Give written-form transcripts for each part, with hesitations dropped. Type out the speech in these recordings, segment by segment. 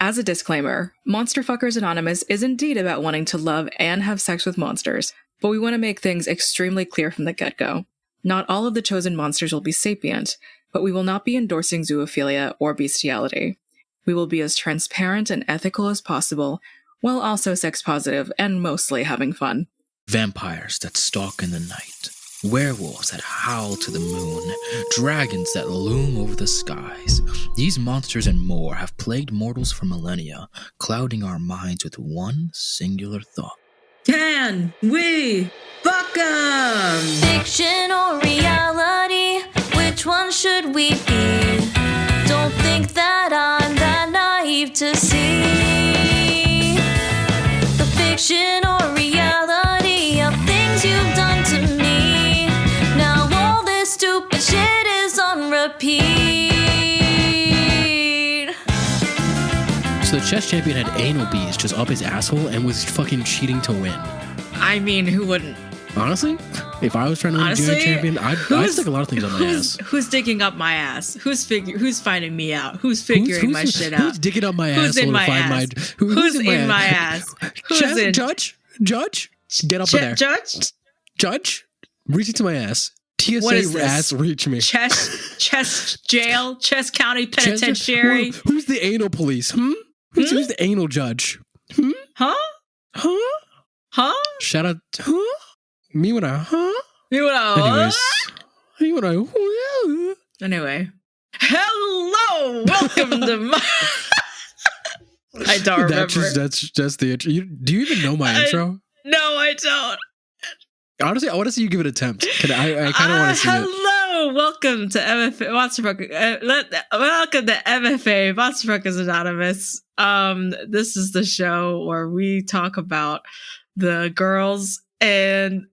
As a disclaimer, Monster Fuckers Anonymous is indeed about wanting to love and have sex with monsters, but we want to make things extremely clear from the get-go. Not all of the chosen monsters will be sapient, but we will not be endorsing zoophilia or bestiality. We will be as transparent and ethical as possible, while also sex positive and mostly having fun. Vampires that stalk in the night, werewolves that howl to the moon, dragons that loom over the skies. These monsters and more have plagued mortals for millennia, clouding our minds with one singular thought. Can we fuck 'em? Fiction or reality? Which one should we be? Don't think that I'm that naive to see the fiction or reality of things you've done to me. Now all this stupid shit is on repeat. So the chess champion had anal beads just up his asshole and was fucking cheating to win. I mean, who wouldn't? Honestly, if I was trying to win a junior champion, I'd stick a lot of things on my ass. Who's digging up my ass? Who's finding me out? Who's figuring my shit out? Who's digging up my ass? Who's in my ass? Who's in my ass? Who's in? Judge, get up in there. Judge, reach into my ass. TSA ass, reach me. Chess jail, Chess County Penitentiary. Who's the anal police? Who's the anal judge? Huh? Shout out. Me when I. Anyway. Hello! Welcome to my... I don't remember. That's just the intro. Do you even know my intro? No, I don't. Honestly, I want to see you give it an attemp. I kind of want to see it. Hello! Welcome to MFA Monster Fuckers. Welcome to MFA Monster Fuckers Anonymous. This is the show where we talk about the girls and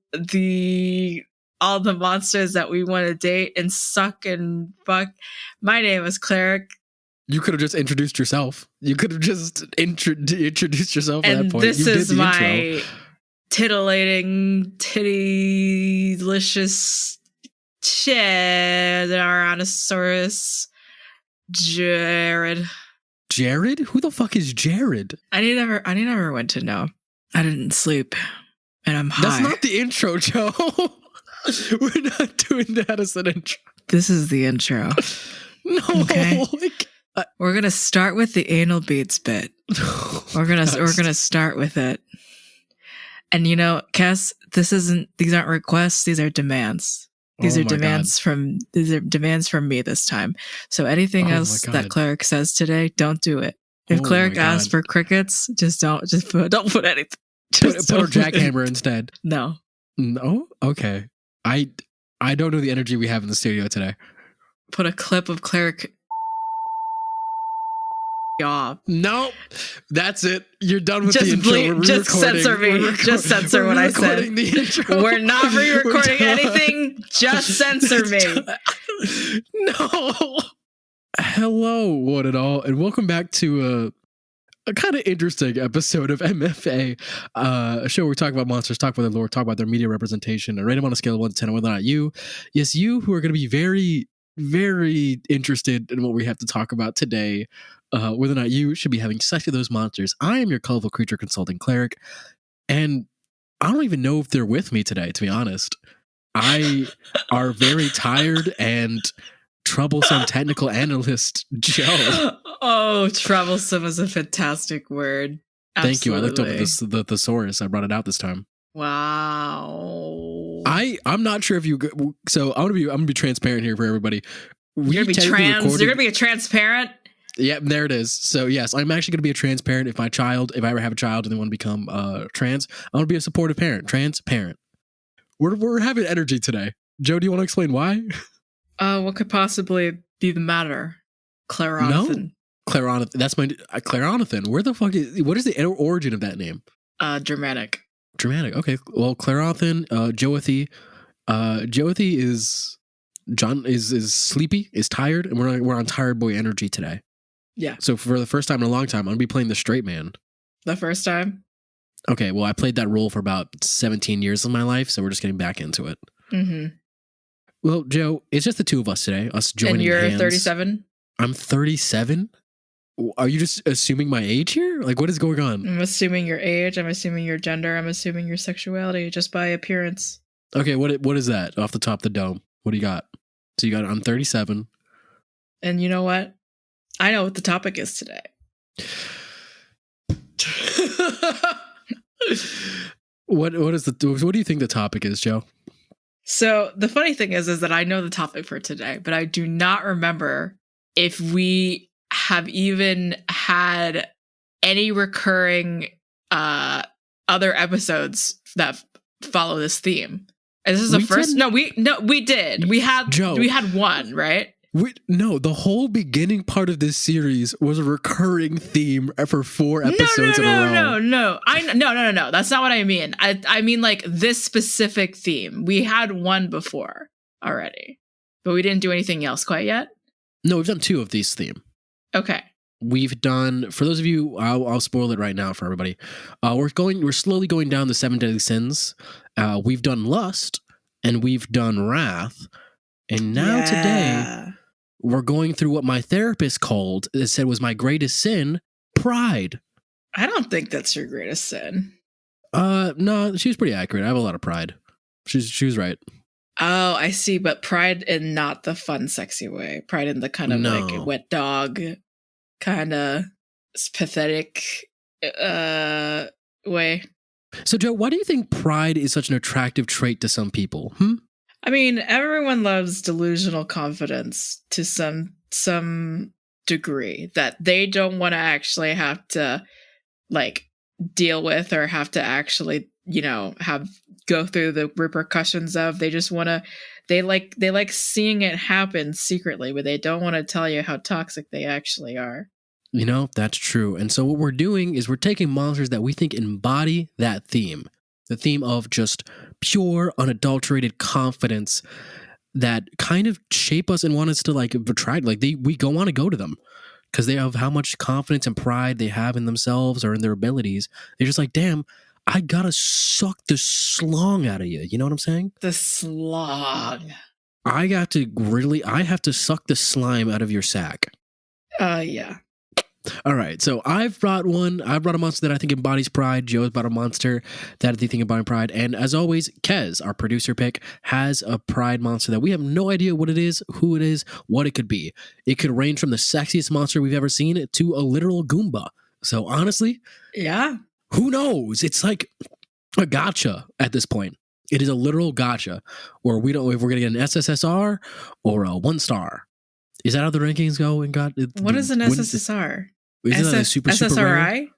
all the monsters that we want to date and suck and fuck. My name is Cleric. You could have just introduced yourself. You could have just introduced yourself at that point. And this is my titillating, titty-licious Tyrannosaurus, Jared. Jared? Who the fuck is Jared? I never went to know. I didn't sleep. And I'm high. That's not the intro, Joe. We're not doing that as an intro. This is the intro. No. Okay. We're gonna start with the anal beads bit. We're gonna start with it. And you know, Cass, these aren't requests, these are demands. These are demands from me this time. So anything else that Cleric says today, don't do it. If Cleric asks for crickets, don't put anything. Put a jackhammer instead. No. Okay. I don't know the energy we have in the studio today. Put a clip of Cleric. No, that's it. You're done with the intro. Just censor me. Just censor what I said. We're not re-recording anything. Just censor me. No. Hello, one and all, and welcome back to a kind of interesting episode of MFA, a show where we talk about monsters, talk about their lore, talk about their media representation, and rate them on a scale of 1 to 10 on whether or not you who are going to be very, very interested in what we have to talk about today, whether or not you should be having sex with those monsters. I am your colorful creature consulting cleric, and I don't even know if they're with me today, to be honest. I are very tired and troublesome technical analyst Joe. Oh, troublesome is a fantastic word. Absolutely. Thank you. I looked up the thesaurus. I brought it out this time. Wow. I'm not sure if you. So I'm gonna be transparent here for everybody. You're gonna be trans. You're gonna be a transparent. Yeah, there it is. So yes, I'm actually gonna be a transparent. If I ever have a child and they want to become trans, I'm gonna be a supportive parent. Transparent. We're having energy today. Joe, do you want to explain why? What could possibly be the matter? Claronathan. No. Claronathan. That's my Claronathan. What is the origin of that name? Germanic. Okay. Well, Claronathan, Joathy. Joathy is sleepy, is tired, and we're on tired boy energy today. Yeah. So for the first time in a long time, I'm gonna be playing the straight man. The first time? Okay, well, I played that role for about 17 years of my life, so we're just getting back into it. Mm-hmm. Well, Joe, it's just the two of us today, us joining hands. And you're 37? I'm 37? Are you just assuming my age here? Like, what is going on? I'm assuming your age. I'm assuming your gender. I'm assuming your sexuality just by appearance. Okay, what is that off the top of the dome? What do you got? So you got I'm 37. And you know what? I know what the topic is today. What do you think the topic is, Joe? So the funny thing is that I know the topic for today, but I do not remember if we have even had any recurring other episodes that follow this theme. And this is the first. We did. We had one, right? No, the whole beginning part of this series was a recurring theme for 4 episodes in a row. No. That's not what I mean. I mean like this specific theme. We had one before already, but we didn't do anything else quite yet. No, we've done 2 of these themes. Okay. We've done, for those of you, I'll spoil it right now for everybody. We're slowly going down the 7 deadly sins. We've done lust and we've done wrath. And now today, we're going through what my therapist said was my greatest sin, pride. I don't think that's your greatest sin. No, she was pretty accurate. I have a lot of pride. She was right. Oh, I see. But pride in not the fun, sexy way. Pride in the kind of like wet dog, kind of pathetic way. So, Joe, why do you think pride is such an attractive trait to some people? I mean, everyone loves delusional confidence to some degree that they don't want to actually have to like deal with or have to actually, go through the repercussions of. They just want to, they like seeing it happen secretly, but they don't want to tell you how toxic they actually are. That's true. And so what we're doing is we're taking monsters that we think embody that theme. The theme of just pure, unadulterated confidence that kind of shape us and want us to like betray. Like we go want to go to them because they have how much confidence and pride they have in themselves or in their abilities. They're just like, damn, I gotta suck the slong out of you. You know what I'm saying? The slong. I have to suck the slime out of your sack. Yeah. All right, so I've brought a monster that I think embodies pride. Joe's brought a monster that they think embodies pride. And as always, Kez, our producer pick, has a pride monster that we have no idea what it is, who it is, what it could be. It could range from the sexiest monster we've ever seen to a literal Goomba. So honestly, yeah, who knows? It's like a gotcha at this point. It is a literal gotcha where we don't know if we're going to get an SSSR or a 1-star. Is that how the rankings go? What is an SSSR? Isn't that a super SSRI?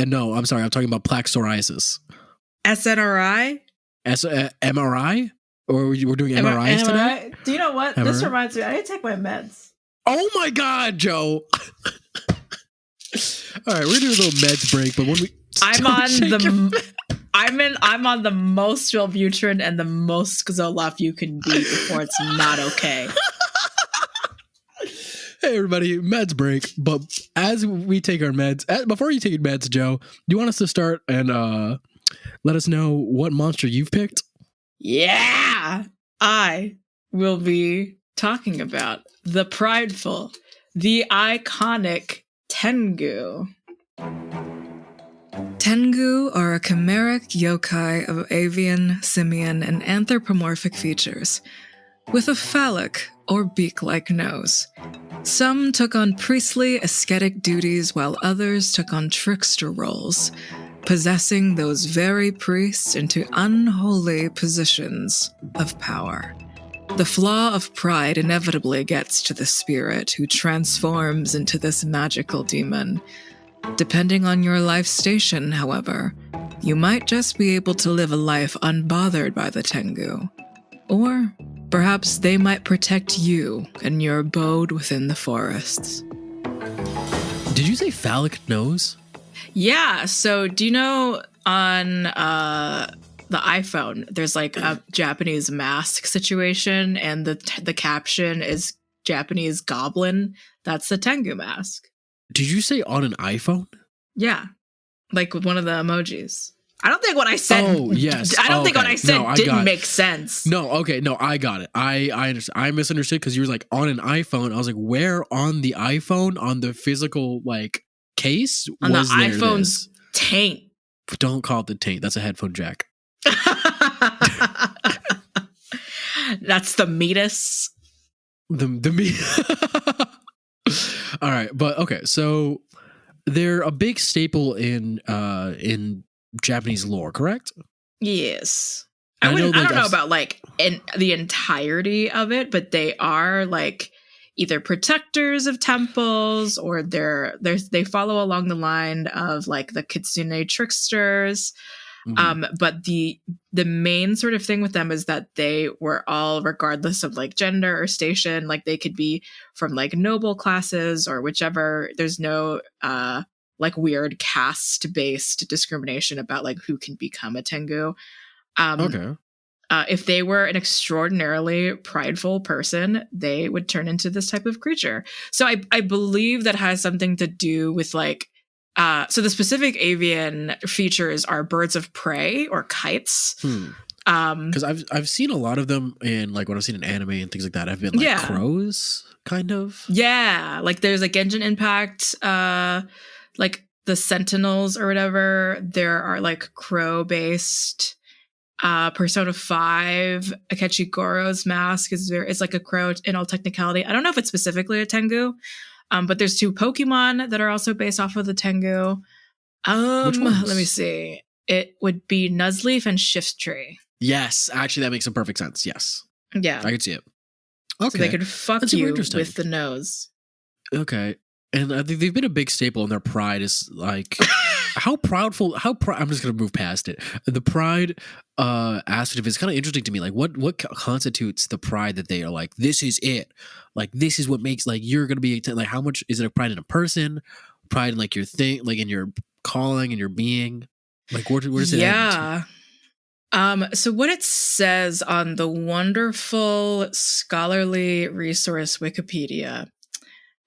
No, I'm sorry. I'm talking about plaque psoriasis. SNRI? MRI? Or we're doing MRIs today? Do you know what? MRI? This reminds me. I need to take my meds. Oh my God, Joe. All right, we're doing a little meds break, but when we I'm on the most Wellbutrin and the most Zoloft you can be before it's not okay. Hey everybody, meds break. But as we take our meds, before you take your meds, Joe, do you want us to start and let us know what monster you've picked? Yeah, I will be talking about the prideful, the iconic Tengu. Tengu are a chimeric yokai of avian, simian, and anthropomorphic features, with a phallic or beak-like nose. Some took on priestly, ascetic duties, while others took on trickster roles, possessing those very priests into unholy positions of power. The flaw of pride inevitably gets to the spirit who transforms into this magical demon. Depending on your life station, however, you might just be able to live a life unbothered by the Tengu. Or perhaps they might protect you in your abode within the forests. Did you say phallic nose? Yeah, so do you know on the iPhone, there's like a Japanese mask situation, and the caption is Japanese goblin? That's the Tengu mask. Did you say on an iPhone? Yeah, like with one of the emojis. I don't think what I said. Oh, yes. I don't think what Okay. I said No, I got didn't it. make sense. No, okay, no, I got it. I understand. I misunderstood because you were like on an iPhone. I was like, where on the iPhone, on the physical like case, On the was there iPhone's taint. this? Don't call it the taint. That's a headphone jack. That's the meatus. The me. All right, but okay, so they're a big staple in Japanese lore, correct? Yes. I I know, don't know I've- about like in the entirety of it, but they are like either protectors of temples or they follow along the line of like the kitsune tricksters. Mhm. But the main sort of thing with them is that they were all, regardless of like gender or station, like they could be from like noble classes or whichever. There's no like weird caste based discrimination about like who can become a Tengu. Okay. If they were an extraordinarily prideful person, they would turn into this type of creature. So I believe that has something to do with like, so the specific avian features are birds of prey or kites. Because I've seen a lot of them in like when I've seen an anime and things like that. I've been like crows, kind of. Yeah, like there's like Genshin Impact, like the Sentinels or whatever. There are like crow based. Persona 5, Akechi Goro's mask it's like a crow in all technicality. I don't know if it's specifically a Tengu, but there's 2 Pokemon that are also based off of the Tengu. Which ones? Let me see. It would be Nuzleaf and Shifttree. Yes, actually, that makes some perfect sense. Yes, Yeah. I could see it. Okay, So they could fuck That's super you interesting. with the nose. Okay, and I think they've been a big staple, and their pride is like how proudful. I'm just gonna move past it. The pride aspect of it is kind of interesting to me. Like, what constitutes the pride that they are like? This is it. Like, this is what makes like you're gonna be like. How much is it a pride in a person? Pride in like your thing, like in your calling and your being. Like, where does it end? Yeah. So what it says on the wonderful scholarly resource Wikipedia,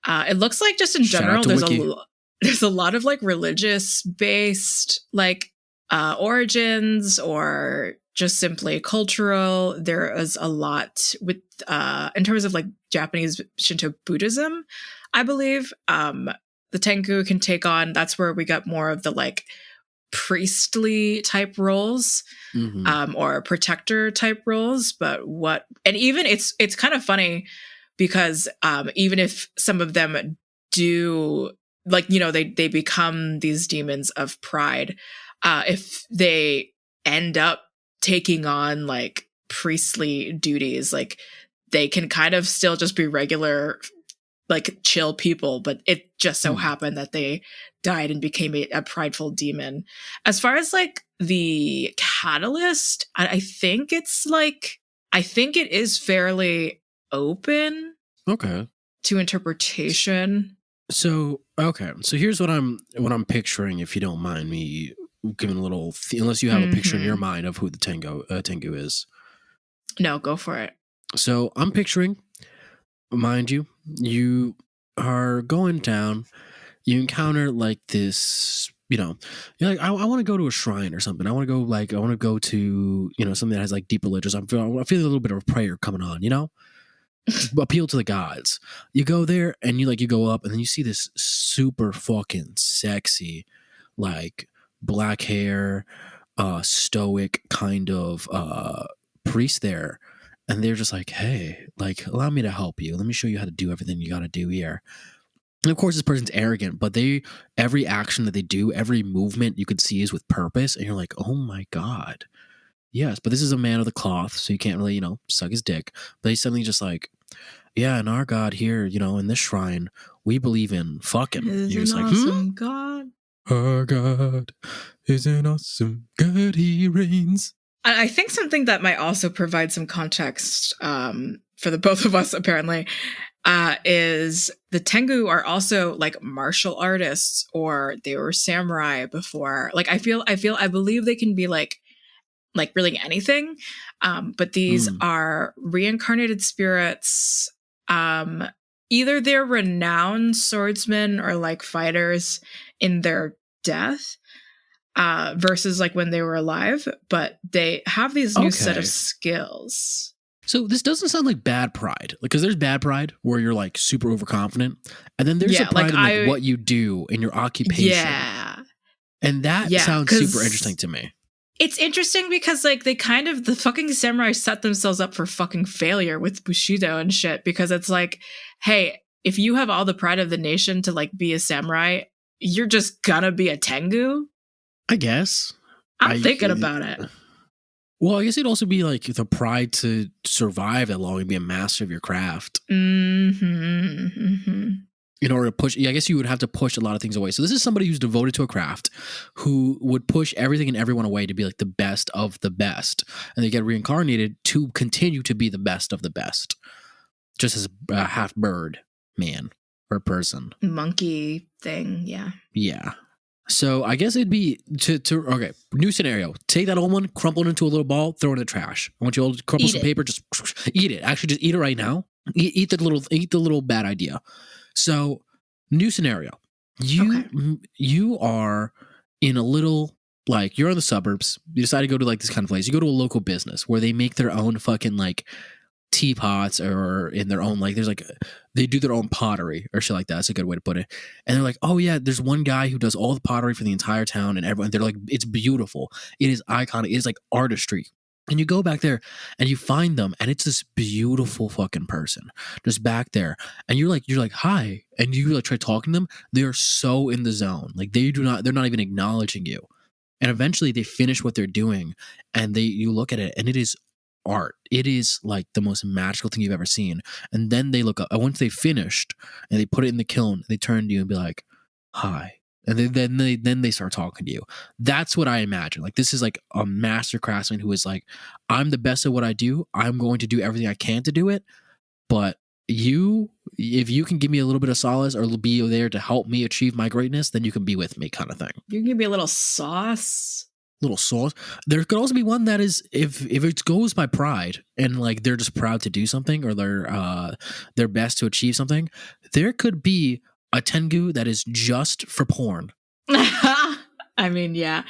it looks like just in Shout out general, to there's Wiki. there's a lot of like religious based like origins or just simply cultural. There is a lot with in terms of like Japanese Shinto Buddhism, I believe. The Tengu can take on, that's where we got more of the like priestly type roles, or protector type roles. And even it's kind of funny because even if some of them do like, you know, they become these demons of pride, if they end up taking on like priestly duties, like they can kind of still just be regular like chill people, but it just so happened that they died and became a prideful demon. As far as like the catalyst, I think it is fairly open Okay. to interpretation. So here's what I'm picturing. If you don't mind me giving a little, unless you have a picture in your mind of who the Tengu is. No, go for it. So I'm picturing, mind you, you are going down, you encounter like this, you know, you're like, I want to go to a shrine or something. I want to go to, you know, something that has like deep religious. I feel a little bit of a prayer coming on, you know, appeal to the gods. You go there and you go up and then you see this super fucking sexy, like black hair, stoic kind of priest there. And they're just like, hey, like, allow me to help you. Let me show you how to do everything you got to do here. And of course, this person's arrogant, but every action that they do, every movement you could see is with purpose. And you're like, oh my God. Yes, but this is a man of the cloth, so you can't really, you know, suck his dick. But he's suddenly just like, yeah, and our God here, you know, in this shrine, we believe in fucking. You're just like, awesome God. Our God is an awesome God, he reigns. I think something that might also provide some context for the both of us, apparently, is the Tengu are also like martial artists, or they were samurai before. Like I believe they can be like really anything, but these are reincarnated spirits. Either they're renowned swordsmen or like fighters in their death. versus like when they were alive, but they have these new set of skills. So this doesn't sound like bad pride, because there's bad pride where you're like super overconfident, and then there's a pride in like what you do in your occupation. Yeah, and that sounds super interesting to me. It's interesting because like the fucking samurai set themselves up for fucking failure with Bushido and shit, because it's like, hey, if you have all the pride of the nation to like be a samurai, you're just gonna be a Tengu. I guess. I'm thinking about it. Well, I guess it'd also be like the pride to survive that long and be a master of your craft. Mm-hmm. In order to push, I guess you would have to push a lot of things away. So this is somebody who's devoted to a craft, who would push everything and everyone away to be like the best of the best. And they get reincarnated to continue to be the best of the best. Just as a half bird man or person. Monkey thing, yeah. Yeah. So I guess it'd be okay, new scenario. Take that old one, crumple it into a little ball, throw it in the trash. I want you all to crumple some paper, just eat it. Actually, just eat it right now. Eat the little bad idea. So, new scenario. You are in a little, like, you're in the suburbs. You decide to go to like this kind of place. You go to a local business where they make their own fucking like teapots, or in their own, like, there's like, they do their own pottery or shit like that. That's a good way to put it. And they're like, oh yeah, there's one guy who does all the pottery for the entire town, and everyone, they're like, it's beautiful. It is iconic. It is like artistry. And you go back there and you find them, and it's this beautiful fucking person just back there. And you're like, hi. And you like try talking to them. They are so in the zone. Like they're not even acknowledging you. And eventually they finish what they're doing, and you look at it, and it is art. It is like the most magical thing you've ever seen. And then they look up, and once they finished and they put it in the kiln, they turn to you and be like, hi. And then they start talking to you. That's what I imagine. Like, this is like a master craftsman who is like, I'm the best at what I do. I'm going to do everything I can to do it. But if you can give me a little bit of solace or be there to help me achieve my greatness, then you can be with me, kind of thing. You can give me a little sauce. Little sauce. There could also be one that is, if it goes by pride and like they're just proud to do something, or they're best to achieve something, there could be a Tengu that is just for porn. I mean, yeah.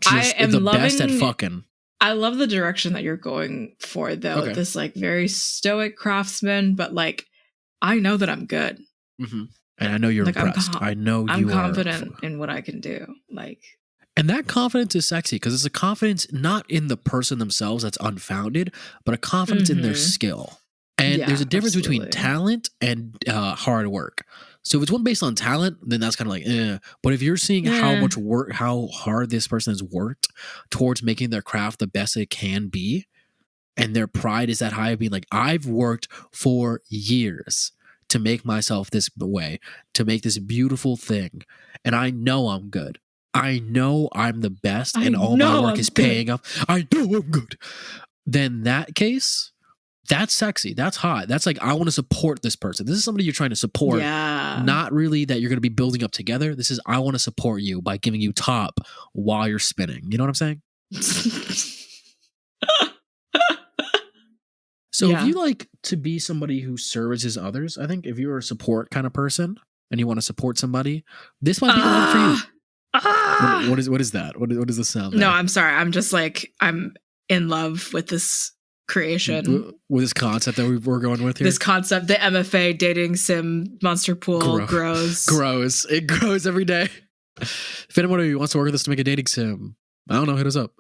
Just I am the best at fucking. I love the direction that you're going for, though. Okay. This like very stoic craftsman, but like, I know that I'm good. Mm-hmm. And I know you're like, impressed. I'm confident in what I can do. Like, and that confidence is sexy, because it's a confidence not in the person themselves that's unfounded, but a confidence in their skill. And there's a difference between talent and hard work. So if it's one based on talent, then that's kind of like, eh. But if you're seeing how much work, how hard this person has worked towards making their craft the best it can be, and their pride is that high of being like, I've worked for years to make myself this way, to make this beautiful thing, and I know I'm good. I know I'm the best, and all my work is paying off. I know I'm good. Then that case, that's sexy. That's hot. That's like, I want to support this person. This is somebody you're trying to support. Yeah. Not really that you're going to be building up together. This is, I want to support you by giving you top while you're spinning. You know what I'm saying? So if you like to be somebody who services others, I think if you're a support kind of person and you want to support somebody, this might be the one for you. What is that? What does this sound like? No, I'm sorry. I'm just like, I'm in love with this creation, with this concept that we're going with here. This concept, the MFA dating sim monster pool grows. It grows every day. If anyone of you wants to work with us to make a dating sim, I don't know, hit us up.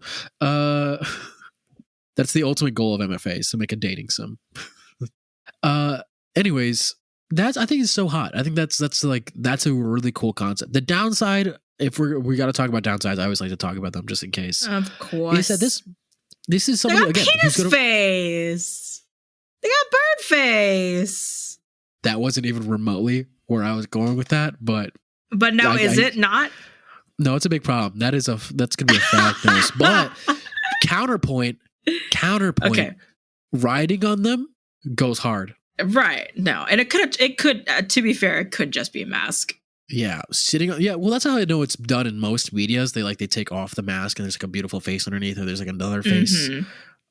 That's the ultimate goal of MFA, is to make a dating sim. Anyways, I think it's so hot. I think that's a really cool concept. The downside, if we got to talk about downsides, I always like to talk about them just in case. Of course. Is that this is somebody, they got penis face. They got bird face. That wasn't even remotely where I was going with that, but now is it not? No, it's a big problem. That's gonna be a fact. But counterpoint. Okay. Riding on them goes hard. Right. No, and it could. To be fair, it could just be a mask. Yeah, sitting on. Yeah, well, that's how I know it's done in most medias. They take off the mask and there's like a beautiful face underneath, or there's like another face,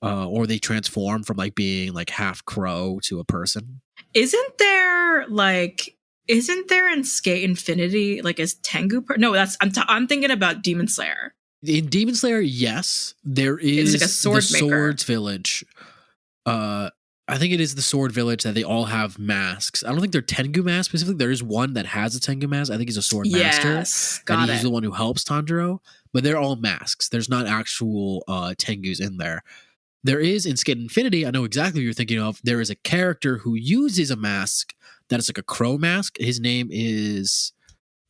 or they transform from like being like half crow to a person. Isn't there like Isn't there in Skate Infinity like is Tengu? No, that's I'm thinking about Demon Slayer. In Demon Slayer, yes, there is It's like a sword the maker. Swords Village. I think it is the Sword Village that they all have masks. I don't think they're Tengu masks specifically. There is one that has a Tengu mask. I think he's a sword master. Yes, And got he's it. the one who helps Tanjiro. But they're all masks. There's not actual Tengus in there. There is in Skate Infinity, I know exactly what you're thinking of. There is a character who uses a mask that is like a crow mask. His name is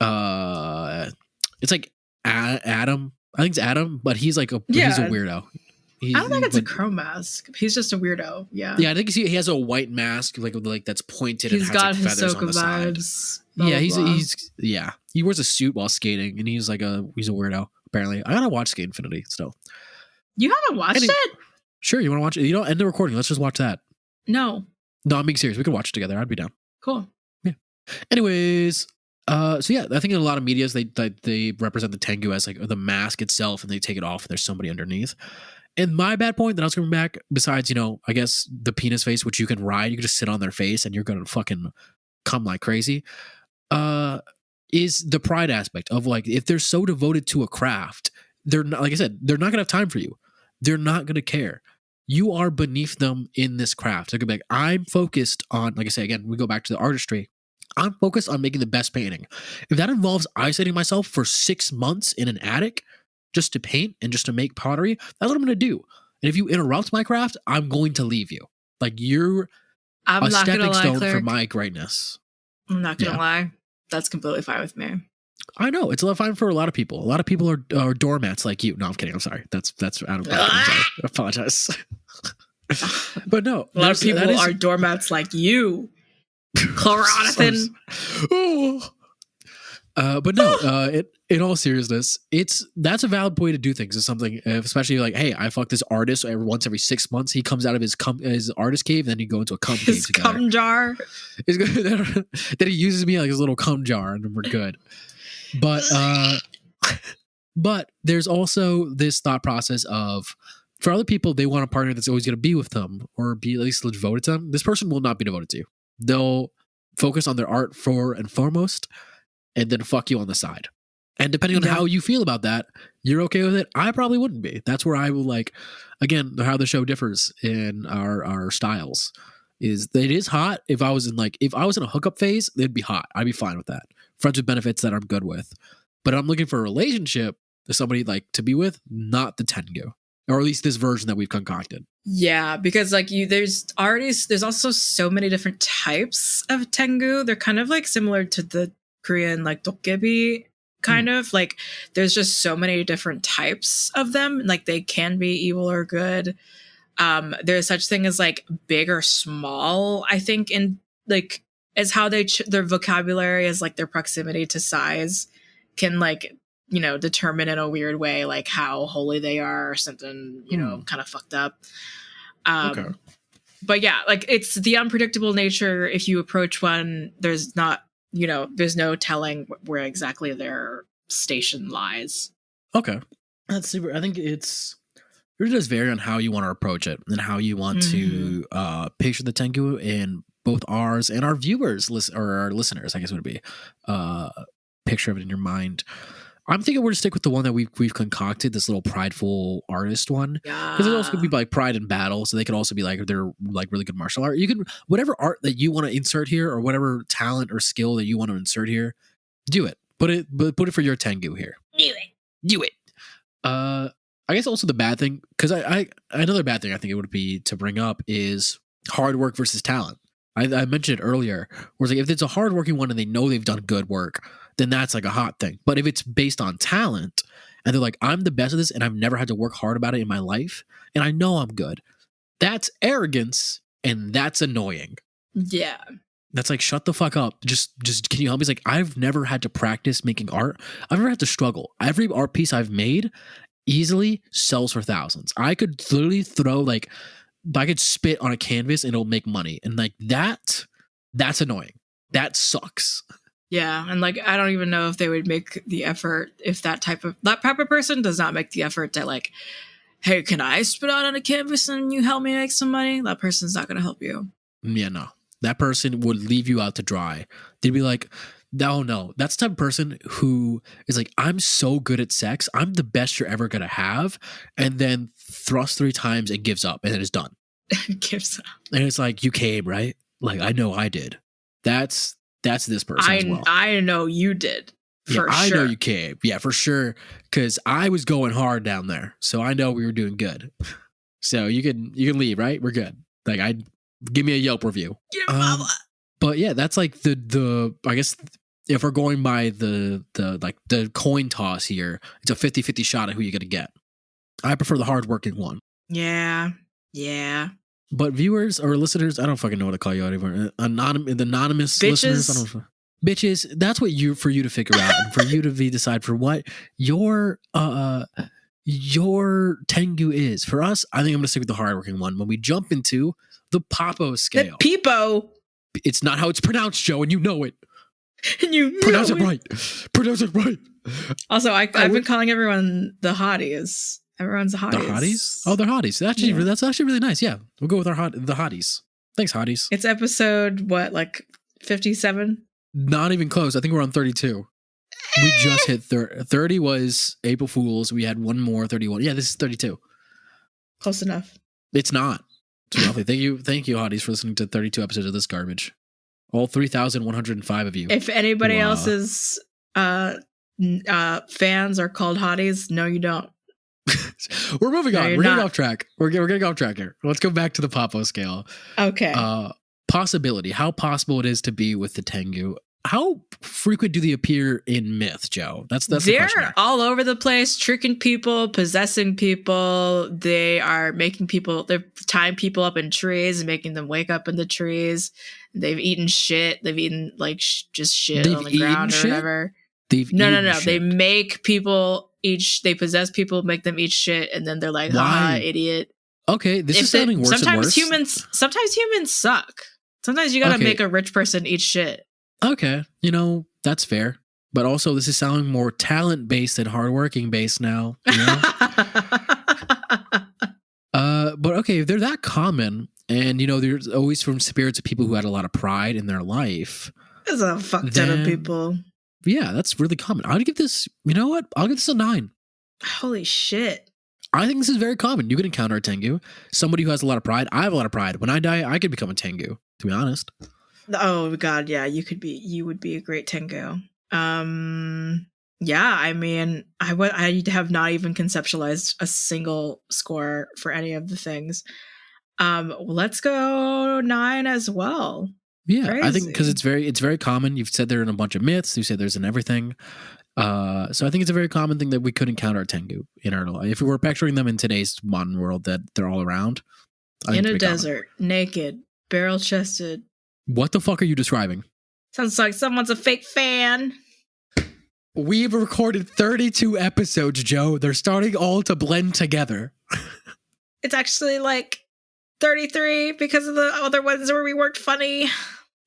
it's like Adam. I think it's Adam, but he's like he's a weirdo. I don't think it's a crow mask. He's just a weirdo. Yeah. Yeah, I think he has a white mask like that's pointed. He's and has got like feathers on Hisoka the side. vibes. Yeah, blah. he's he wears a suit while skating, and he's a weirdo. Apparently, I gotta watch Skate Infinity still. You haven't watched it? Sure, you want to watch it? You don't end the recording. Let's just watch that. No. No, I'm being serious. We could watch it together. I'd be down. Cool. Anyways, so yeah, I think in a lot of medias they represent the Tengu as like the mask itself, and they take it off, and there's somebody underneath. And my bad point that I was coming back, besides, I guess the penis face, which you can ride, you can just sit on their face and you're going to fucking come like crazy, is the pride aspect of like, if they're so devoted to a craft, they're not, like I said, they're not going to have time for you. They're not going to care. You are beneath them in this craft. They're going to be like, I'm focused on, like I say, again, we go back to the artistry. I'm focused on making the best painting. If that involves isolating myself for 6 months in an attic, just to paint and just to make pottery, that's what I'm going to do. And if you interrupt my craft, I'm going to leave you. Like, you're I'm a not gonna stepping lie, stone Cleric. for my greatness. I'm not gonna Yeah. lie. That's completely fine with me. I know it's a lot fine for a lot of people. A lot of people are doormats like you. No, I'm kidding. I'm sorry. That's out of pocket. I'm sorry. I apologize. But no, A lot of that people is- are doormats like you. Chloronathan. Oh. But no, in all seriousness, that's a valid way to do things. Is something, especially like, hey, I fuck this artist once every 6 months. He comes out of his artist cave, and then you go into a cum cave His together. cum jar. Then he uses me like his little cum jar, and we're good. But but there's also this thought process of, for other people, they want a partner that's always going to be with them or be at least devoted to them. This person will not be devoted to you. They'll focus on their art for and foremost, and then fuck you on the side. And depending on how you feel about that, you're okay with it. I probably wouldn't be. That's where I will, like, again, how the show differs in our styles is that it is hot. If I was in a hookup phase, it'd be hot. I'd be fine with that. Friends with benefits that I'm good with. But I'm looking for a relationship with somebody like to be with, not the Tengu. Or at least this version that we've concocted. Yeah, because like there's also so many different types of Tengu. They're kind of like similar to the Korean like dokkebi kind of. Like there's just so many different types of them. Like they can be evil or good. There's such thing as like big or small, I think, in like as how their vocabulary is like their proximity to size can like, determine in a weird way like how holy they are or something, kind of fucked up. Okay. But yeah, like it's the unpredictable nature. If you approach one, there's no telling where exactly their station lies. Okay. That's super. I think it really does vary on how you want to approach it and how you want to picture the Tengu in both ours and our viewers or our listeners, I guess it would be. Picture of it in your mind. I'm thinking we're to stick with the one that we've concocted, this little prideful artist one. Yeah. Because it also could be like pride in battle. So they could also be like, they're like really good martial art. You can, whatever art that you want to insert here or whatever talent or skill that you want to insert here, do it. Put it for your Tengu here. Do it. I guess also the bad thing, because I another bad thing I think it would be to bring up is hard work versus talent. I mentioned it earlier, where it's like if it's a hardworking one and they know they've done good work, then that's like a hot thing. But if it's based on talent and they're like, I'm the best at this and I've never had to work hard about it in my life and I know I'm good, that's arrogance and that's annoying. Yeah. That's like, shut the fuck up. Just can you help me? It's like, I've never had to practice making art. I've never had to struggle. Every art piece I've made easily sells for thousands. I could literally I could spit on a canvas and it'll make money. And like that's annoying. That sucks. Yeah. And like, I don't even know if they would make the effort if that type of person does not make the effort to like, hey, can I spit out on a canvas and you help me make some money? That person's not going to help you. Yeah, no. that person would leave you out to dry. They'd be like, no, that's the type of person who is like, I'm so good at sex, I'm the best you're ever gonna have, and then thrusts 3 times and gives up, and then it's done. Gives up. And it's like, you came, right? Like, I know I did. That's this person as well. I know you did. Yeah, I know you came. Yeah, for sure. Because I was going hard down there, so I know we were doing good. So you can leave, right? We're good. Like, give me a Yelp review. But yeah, that's like the I guess if we're going by the coin toss here, it's a 50-50 shot at who you're gonna get. I prefer the hardworking one. Yeah. But viewers or listeners, I don't fucking know what to call you anymore. Anonymous Bitches. Listeners, bitches. That's what for you to figure out and for you to decide for what your Tengu is. For us, I think I'm gonna stick with the hardworking one. When we jump into the Popo scale, The Peepo. It's not how it's pronounced, Joe, and you know it. And you Pronounce know it right. Pronounce it right. Also, I've been calling everyone the hotties. Everyone's the hotties. The hotties? Oh, they're hotties. That's actually really nice. Yeah, we'll go with the hotties. Thanks, hotties. It's episode, what, like 57? Not even close. I think we're on 32. We just hit 30 was April Fool's. We had one more, 31. Yeah, this is 32. Close enough. It's not. It's roughly. Thank you, hotties, for listening to 32 episodes of this garbage. All 3,105 of you. If anybody else's fans are called hotties, no, you don't. We're moving on. We're not. getting off track. We're getting off track here. Let's go back to the Popo scale. Okay. Possibility. How possible it is to be with the Tengu. How frequent do they appear in myth, Joe? That's the question. They're all over the place, tricking people, possessing people. They are making people, they're tying people up in trees and making them wake up in the trees. They've eaten shit. They've eaten like just shit on the ground or whatever. No. They make people they possess people, make them eat shit, and then they're like, "Ah, idiot." Okay, this is sounding worse and worse. Sometimes humans suck. Sometimes you gotta make a rich person eat shit. Okay, that's fair. But also, this is sounding more talent based than hardworking based now. But okay, if they're that common, and there's always from spirits of people who had a lot of pride in their life. There's a fuck ton of people. Yeah, that's really common. I'll give this, you know what? I'll give this a 9. Holy shit. I think this is very common. You can encounter a Tengu. Somebody who has a lot of pride. I have a lot of pride. When I die, I could become a Tengu, to be honest. Oh, God, yeah. You would be a great Tengu. Yeah, I mean, I have not even conceptualized a single score for any of the things. Let's go 9 as well. Yeah, Crazy. I think because it's very common. You've said they're in a bunch of myths. You said there's in everything. So I think it's a very common thing that we could encounter a Tengu in our life. If we were picturing them in today's modern world, that they're all around. In a desert, naked, barrel-chested. What the fuck are you describing? Sounds like someone's a fake fan. We've recorded 32 episodes, Joe. They're starting all to blend together. It's actually like 33 because of the other ones where we weren't funny.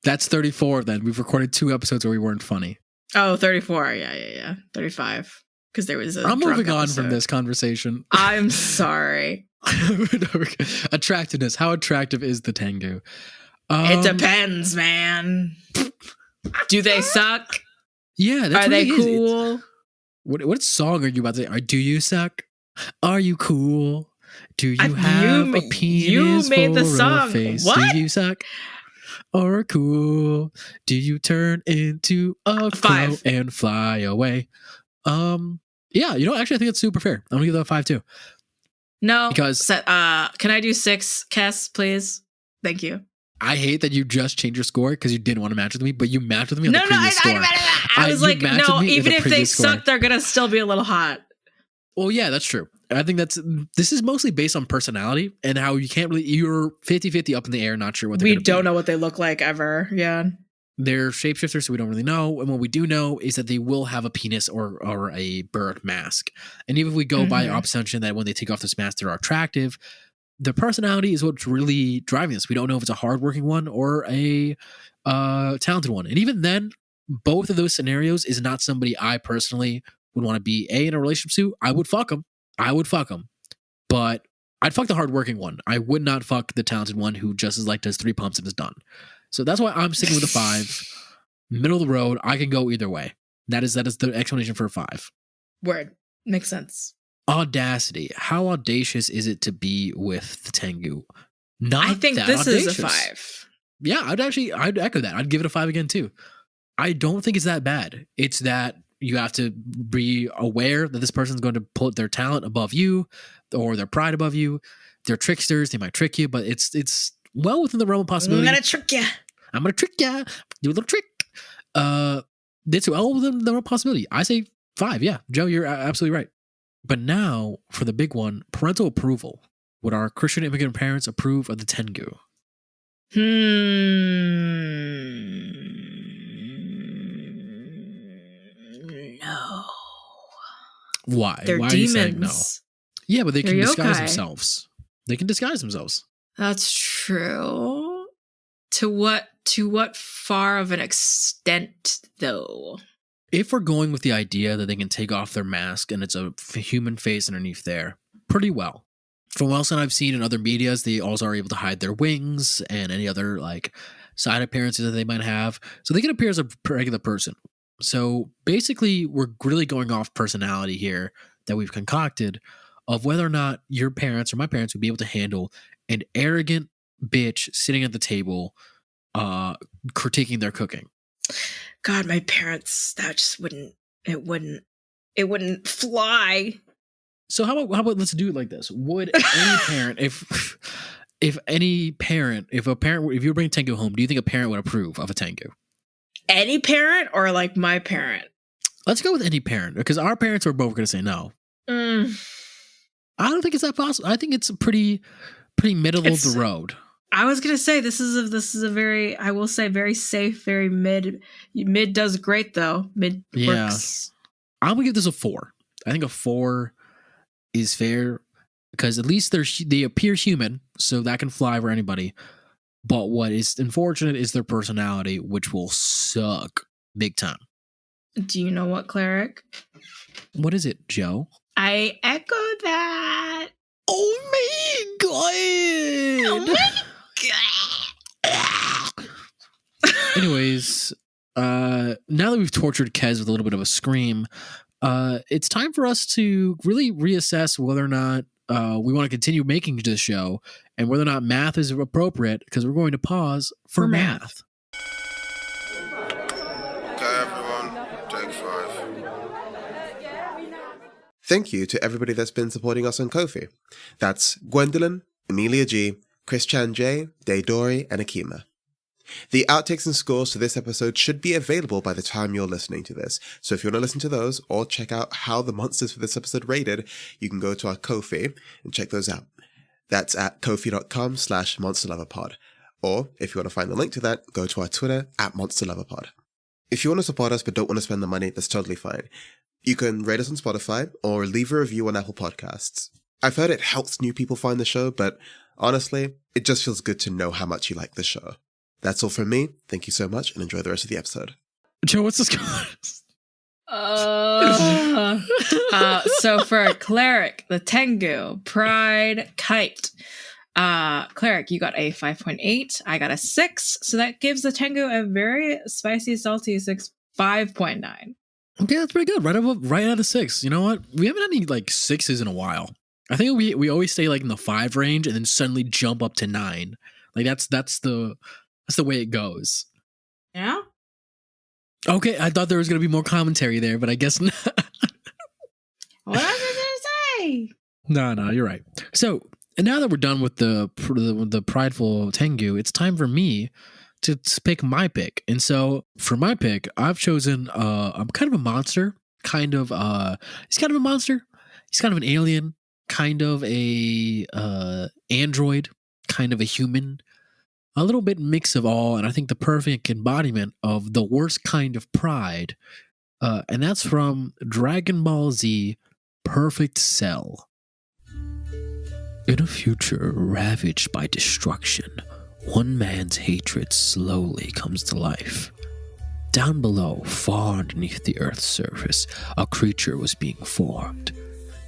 That's 34 then. We've recorded 2 episodes where we weren't funny. Oh, 34. Yeah. 35. Because there was I'm moving on from this conversation. I'm sorry. Attractiveness. How attractive is the Tengu? It depends, man. Do they suck? Yeah, that's Are they cool? What song are you about to say? Do you suck? Are you cool? Do you have a penis? You made the song. Face? What? Do you suck? Or cool? Do you turn into a crow and fly away? Yeah, actually, I think it's super fair. I'm gonna give that a 5 too. No, because can I do 6, Cass, please? Thank you. I hate that you just changed your score because you didn't want to match with me, but you matched with me on the previous score. I was like, no, even if they suck, they're gonna still be a little hot. Well, yeah, that's true. I think this is mostly based on personality and how you can't really, you're 50-50 up in the air, not sure what they're going to be. We don't know what they look like ever. Yeah. They're shapeshifters, so we don't really know. And what we do know is that they will have a penis or a bird mask. And even if we go by our assumption that when they take off this mask, they're attractive, the personality is what's really driving this. We don't know if it's a hardworking one or a talented one. And even then, both of those scenarios is not somebody I personally would want to be in a relationship to. I would fuck them. But I'd fuck the hardworking one. I would not fuck the talented one who just is like does 3 pumps and is done. So that's why I'm sticking with a 5. Middle of the road. I can go either way. That is the explanation for a 5. Word. Makes sense. Audacity. How audacious is it to be with the Tengu? Not I think that this audacious. is a 5. Yeah, I'd echo that. I'd give it a 5 again too. I don't think it's that bad. It's that you have to be aware that this person's going to put their talent above you or their pride above you. They're tricksters. They might trick you, but it's well within the realm of possibility. I'm gonna trick ya. I'm gonna trick ya. Do a little trick. It's well within the realm of possibility. I say 5. Yeah, Joe, you're absolutely right. But now for the big one, parental approval. Would our Christian immigrant parents approve of the Tengu? No. Why? They're Why demons. Are you saying no? Yeah, but they can They're disguise yokai. themselves. They can disguise themselves. That's true. To what far of an extent, though? If we're going with the idea that they can take off their mask and it's a human face underneath there, pretty well. From what else I've seen in other medias, they also are able to hide their wings and any other like side appearances that they might have. So they can appear as a regular person. So basically, we're really going off personality here that we've concocted of whether or not your parents or my parents would be able to handle an arrogant bitch sitting at the table critiquing their cooking. God, my parents, that just wouldn't fly. So how about let's do it like this? Would any parent, if you bring Tengu home, do you think a parent would approve of a Tengu? Any parent or like my parent? Let's go with any parent because our parents are both going to say no. I don't think it's that possible. I think it's pretty middle of the road. I was gonna say this is a very, I will say, very safe, very mid. Mid does great though. Mid works. I'm gonna give this a 4. I think a 4 is fair because at least they appear human, so that can fly for anybody. But what is unfortunate is their personality, which will suck big time. Do you know what, cleric? What is it, Joe? I echo that. Oh my god! Oh my god! Anyways, now that we've tortured Kez with a little bit of a scream, it's time for us to really reassess whether or not we want to continue making this show and whether or not math is appropriate because we're going to pause for math. Okay, everyone, take 5. Thank you to everybody that's been supporting us on Ko-fi. That's Gwendolyn, Amelia G, Christian J, Daydori, and Akima. The outtakes and scores to this episode should be available by the time you're listening to this. So if you want to listen to those or check out how the monsters for this episode rated, you can go to our Ko-fi and check those out. That's at kofi.com/monsterloverpod. Or if you want to find the link to that, go to our Twitter at monsterloverpod. If you want to support us but don't want to spend the money, that's totally fine. You can rate us on Spotify or leave a review on Apple Podcasts. I've heard it helps new people find the show, but honestly, it just feels good to know how much you like the show. That's all from me. Thank you so much and enjoy the rest of the episode. Joe, what's the score? So for cleric, the Tengu, pride, kite. Cleric, you got a 5.8. I got a 6. So that gives the Tengu a very spicy, salty 5.9. Okay, that's pretty good. Right out of 6. You know what? We haven't had any like 6s in a while. I think we always stay like in the 5 range and then suddenly jump up to 9. Like that's the way it goes. Yeah. Okay, I thought there was gonna be more commentary there, but I guess not. What else did I say? No, you're right. So, and now that we're done with the prideful Tengu, it's time for me to pick my pick. And so, for my pick, I've chosen I'm kind of a monster. He's kind of a monster. He's kind of an alien. Kind of a android. Kind of a human. A little bit mix of all, and I think the perfect embodiment of the worst kind of pride. And that's from Dragonball Z, Perfect Cell. In a future ravaged by destruction, one man's hatred slowly comes to life. Down below, far underneath the Earth's surface, a creature was being formed.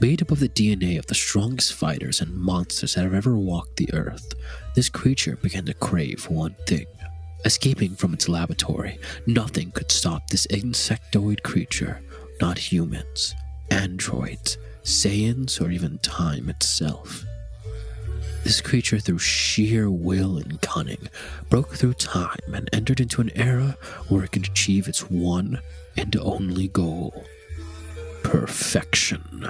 Made up of the DNA of the strongest fighters and monsters that have ever walked the Earth, this creature began to crave one thing: Escaping from its laboratory, nothing could stop this insectoid creature, not humans, androids, Saiyans, or even time itself. This creature, through sheer will and cunning, broke through time and entered into an era where it could achieve its one and only goal: perfection.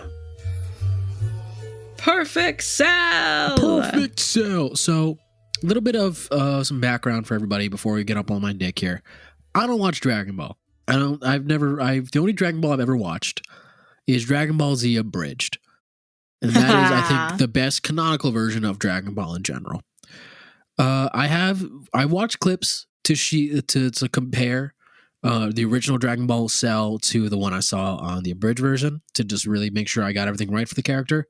Perfect cell. Perfect cell. So, a little bit of some background for everybody before we get up on my dick here. I don't watch Dragon Ball. The only Dragon Ball I've ever watched is Dragon Ball Z Abridged. And that is, I think, the best canonical version of Dragon Ball in general. I watched clips to compare the original Dragon Ball Cell to the one I saw on the abridged version to just really make sure I got everything right for the character.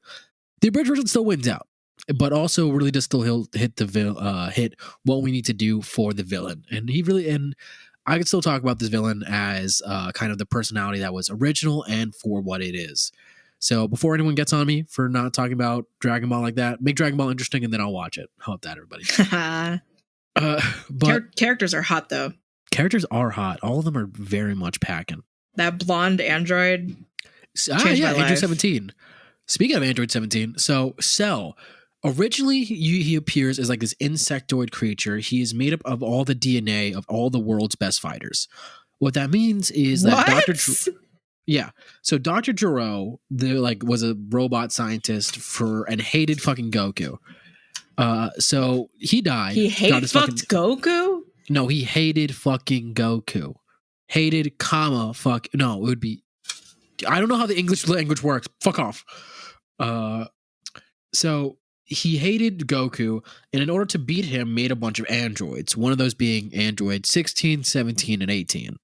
The abridged version still wins out, but also really does still hit what we need to do for the villain. And I could still talk about this villain as kind of the personality that was original and for what it is. So before anyone gets on me for not talking about Dragon Ball like that, make Dragon Ball interesting and then I'll watch it. How about that, everybody? But Characters are hot, though. Characters are hot. All of them are very much packing. That blonde android changed my life. Android 17. Speaking of Android 17, so Cell, originally he appears as like this insectoid creature. He is made up of all the DNA of all the world's best fighters. What that means is that Dr. Gero, was a robot scientist and hated fucking Goku. So he died. He fucked Goku? No, he hated fucking Goku. Hated, no, it would be, I don't know how the English language works. Fuck off. So he hated Goku, and in order to beat him, made a bunch of androids. One of those being android 16, 17, and 18.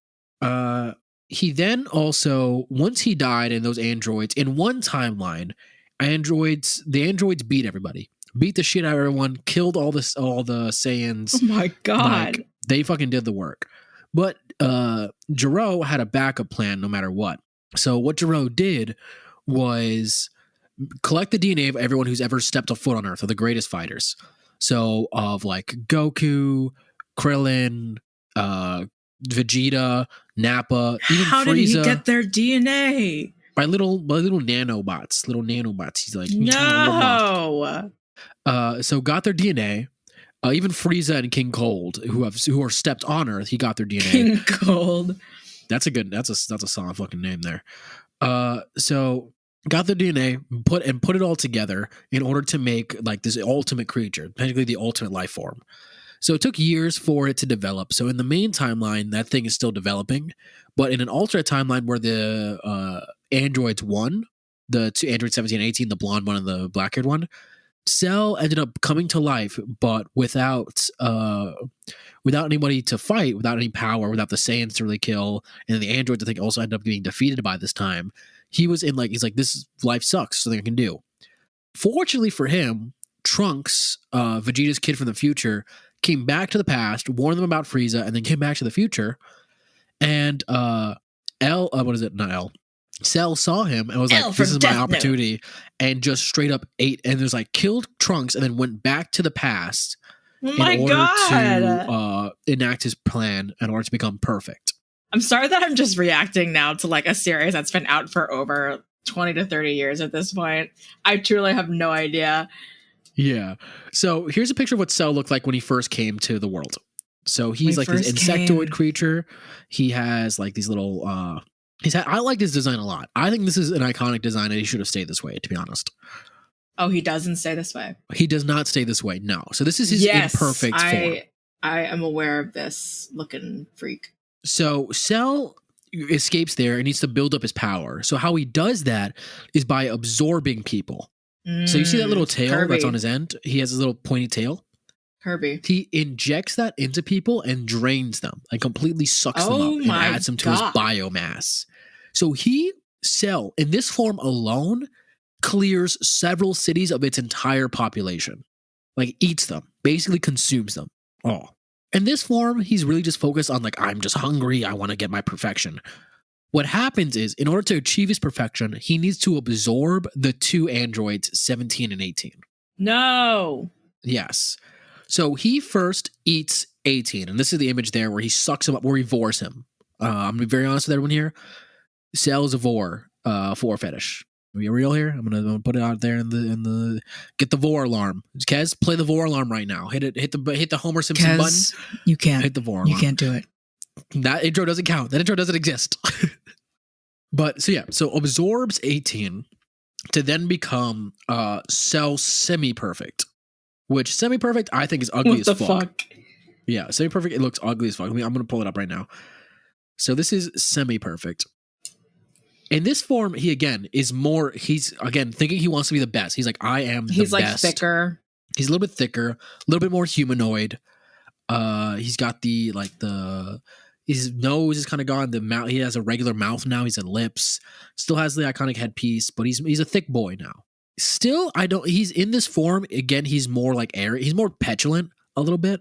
He then also, once he died and those androids, in one timeline, the androids beat everybody. Beat the shit out of everyone, killed all the Saiyans. Oh my god. They fucking did the work. But Gero had a backup plan no matter what. So what Gero did was collect the DNA of everyone who's ever stepped a foot on Earth, of the greatest fighters. So of like Goku, Krillin, Vegeta, Nappa, even How Frieza. did he get their DNA? By little nanobots. He's like, no. So got their DNA. Even Frieza and King Cold, who are stepped on Earth, he got their DNA. King Cold. That's a solid fucking name there. So got their DNA, put it all together in order to make like this ultimate creature, technically the ultimate life form. So it took years for it to develop. So in the main timeline, that thing is still developing, but in an alternate timeline where the androids won, the two androids 17 and 18, the blonde one and the black-haired one, Cell ended up coming to life, but without anybody to fight, without any power, without the Saiyans to really kill, and the androids I think also ended up getting defeated by this time. He's like, this life sucks, so nothing I can do. Fortunately for him, Trunks, Vegeta's kid from the future, came back to the past, warned them about Frieza, and then came back to the future. And Cell saw him and was like, this is my opportunity, and just straight up ate and there's like killed Trunks and then went back to the past in order to enact his plan in order to become perfect. I'm sorry that I'm just reacting now to like a series that's been out for over 20 to 30 years at this point. I truly have no idea. Yeah. So here's a picture of what Cell looked like when he first came to the world. So he's like this insectoid creature. He has like these little I like this design a lot. I think this is an iconic design and he should have stayed this way, to be honest. Oh, he doesn't stay this way? He does not stay this way, no. So this is his imperfect form. I am aware of this looking freak. So Cell escapes there and needs to build up his power. So how he does that is by absorbing people. So you see that little tail that's on his end? He has his little pointy tail. Kirby. He injects that into people and drains them, and completely sucks them up and adds them to his biomass. So Cell, in this form alone, clears several cities of its entire population. Like, eats them, basically consumes them all. In this form, he's really just focused on like, I'm just hungry, I want to get my perfection. What happens is, in order to achieve his perfection, he needs to absorb the two androids, 17 and 18. No. Yes. So he first eats 18, and this is the image there where he sucks him up, where he vores him. I'm gonna be very honest with everyone here. Cell is a vor for fetish. Are we real here? I'm gonna put it out there in the get the vor alarm. Kez, play the vor alarm right now. Hit the Homer Simpson Kez, button. you can't. Hit the vor alarm. You can't do it. That intro doesn't count. That intro doesn't exist. But so absorbs 18 to then become Cell semi-perfect, which semi-perfect I think is ugly as fuck. Yeah, semi-perfect, it looks ugly as fuck. I'm gonna pull it up right now. So this is semi-perfect. In this form, he again is more. He's again thinking he wants to be the best. He's like, I am. He's the best. Thicker. He's a little bit thicker, a little bit more humanoid. He's got his nose is kind of gone. The mouth. He has a regular mouth now. He's in lips. Still has the iconic headpiece, but he's a thick boy now. Still, He's in this form again. He's more like airy. He's more petulant a little bit.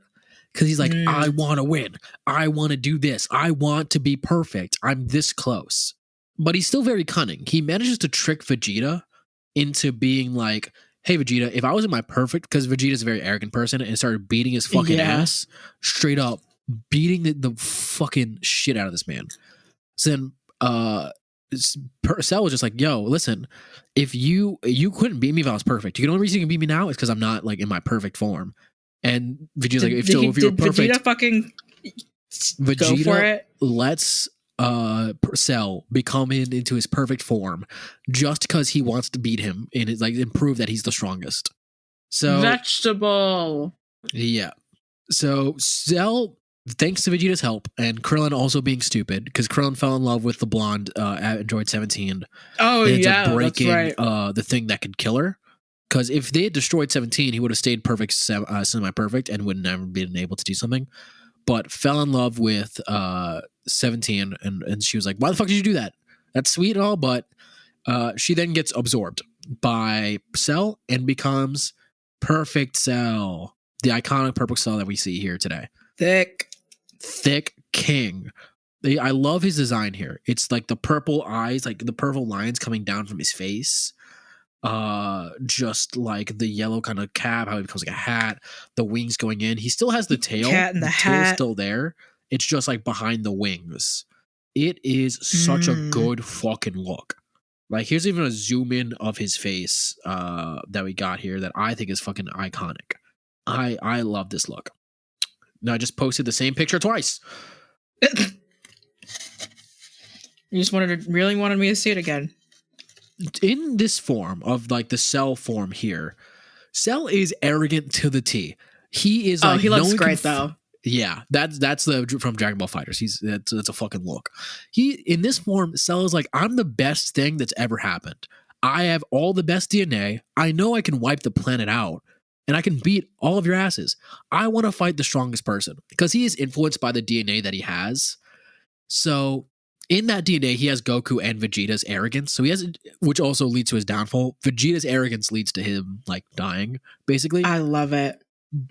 Because he's like, I want to win. I want to do this. I want to be perfect. I'm this close. But he's still very cunning. He manages to trick Vegeta into being like, hey, Vegeta, if I was in my perfect, because Vegeta's a very arrogant person and started beating his fucking ass, straight up beating the fucking shit out of this man. So then Cell was just like, yo, listen, if you couldn't beat me if I was perfect. The only reason you can beat me now is because I'm not like in my perfect form. And Vegeta's like, if you're perfect, Vegeta fucking Vegeta go for it? Lets Cell become into his perfect form just because he wants to beat him and prove that he's the strongest. So vegetable. Yeah. So Cell, thanks to Vegeta's help and Krillin also being stupid, because Krillin fell in love with the blonde Android 17. Oh yeah, breaking that's right. The thing that could kill her. Because if they had destroyed 17, he would have stayed perfect, semi-perfect, and would never been able to do something. But fell in love with 17, and she was like, why the fuck did you do that? That's sweet and all, but she then gets absorbed by Cell and becomes Perfect Cell, the iconic Perfect Cell that we see here today. Thick king. I love his design here. It's like the purple eyes, like the purple lines coming down from his face. Just like the yellow kind of cap, how it becomes like a hat, the wings going in. He still has the tail. Cat and the hat. Tail's still there. It's just like behind the wings. It is such a good fucking look. Like, here's even a zoom in of his face that we got here that I think is fucking iconic. I love this look. Now, I just posted the same picture twice. You just really wanted me to see it again. In this form of like the Cell form here, Cell is arrogant to the T. He is like, he looks great though. Yeah, that's the from Dragonball FighterZ. That's a fucking look. In this form, Cell is like, I'm the best thing that's ever happened. I have all the best DNA. I know I can wipe the planet out, and I can beat all of your asses. I want to fight the strongest person because he is influenced by the DNA that he has. So in that DNA, he has Goku and Vegeta's arrogance. So he has, which also leads to his downfall. Vegeta's arrogance leads to him like dying, basically. I love it.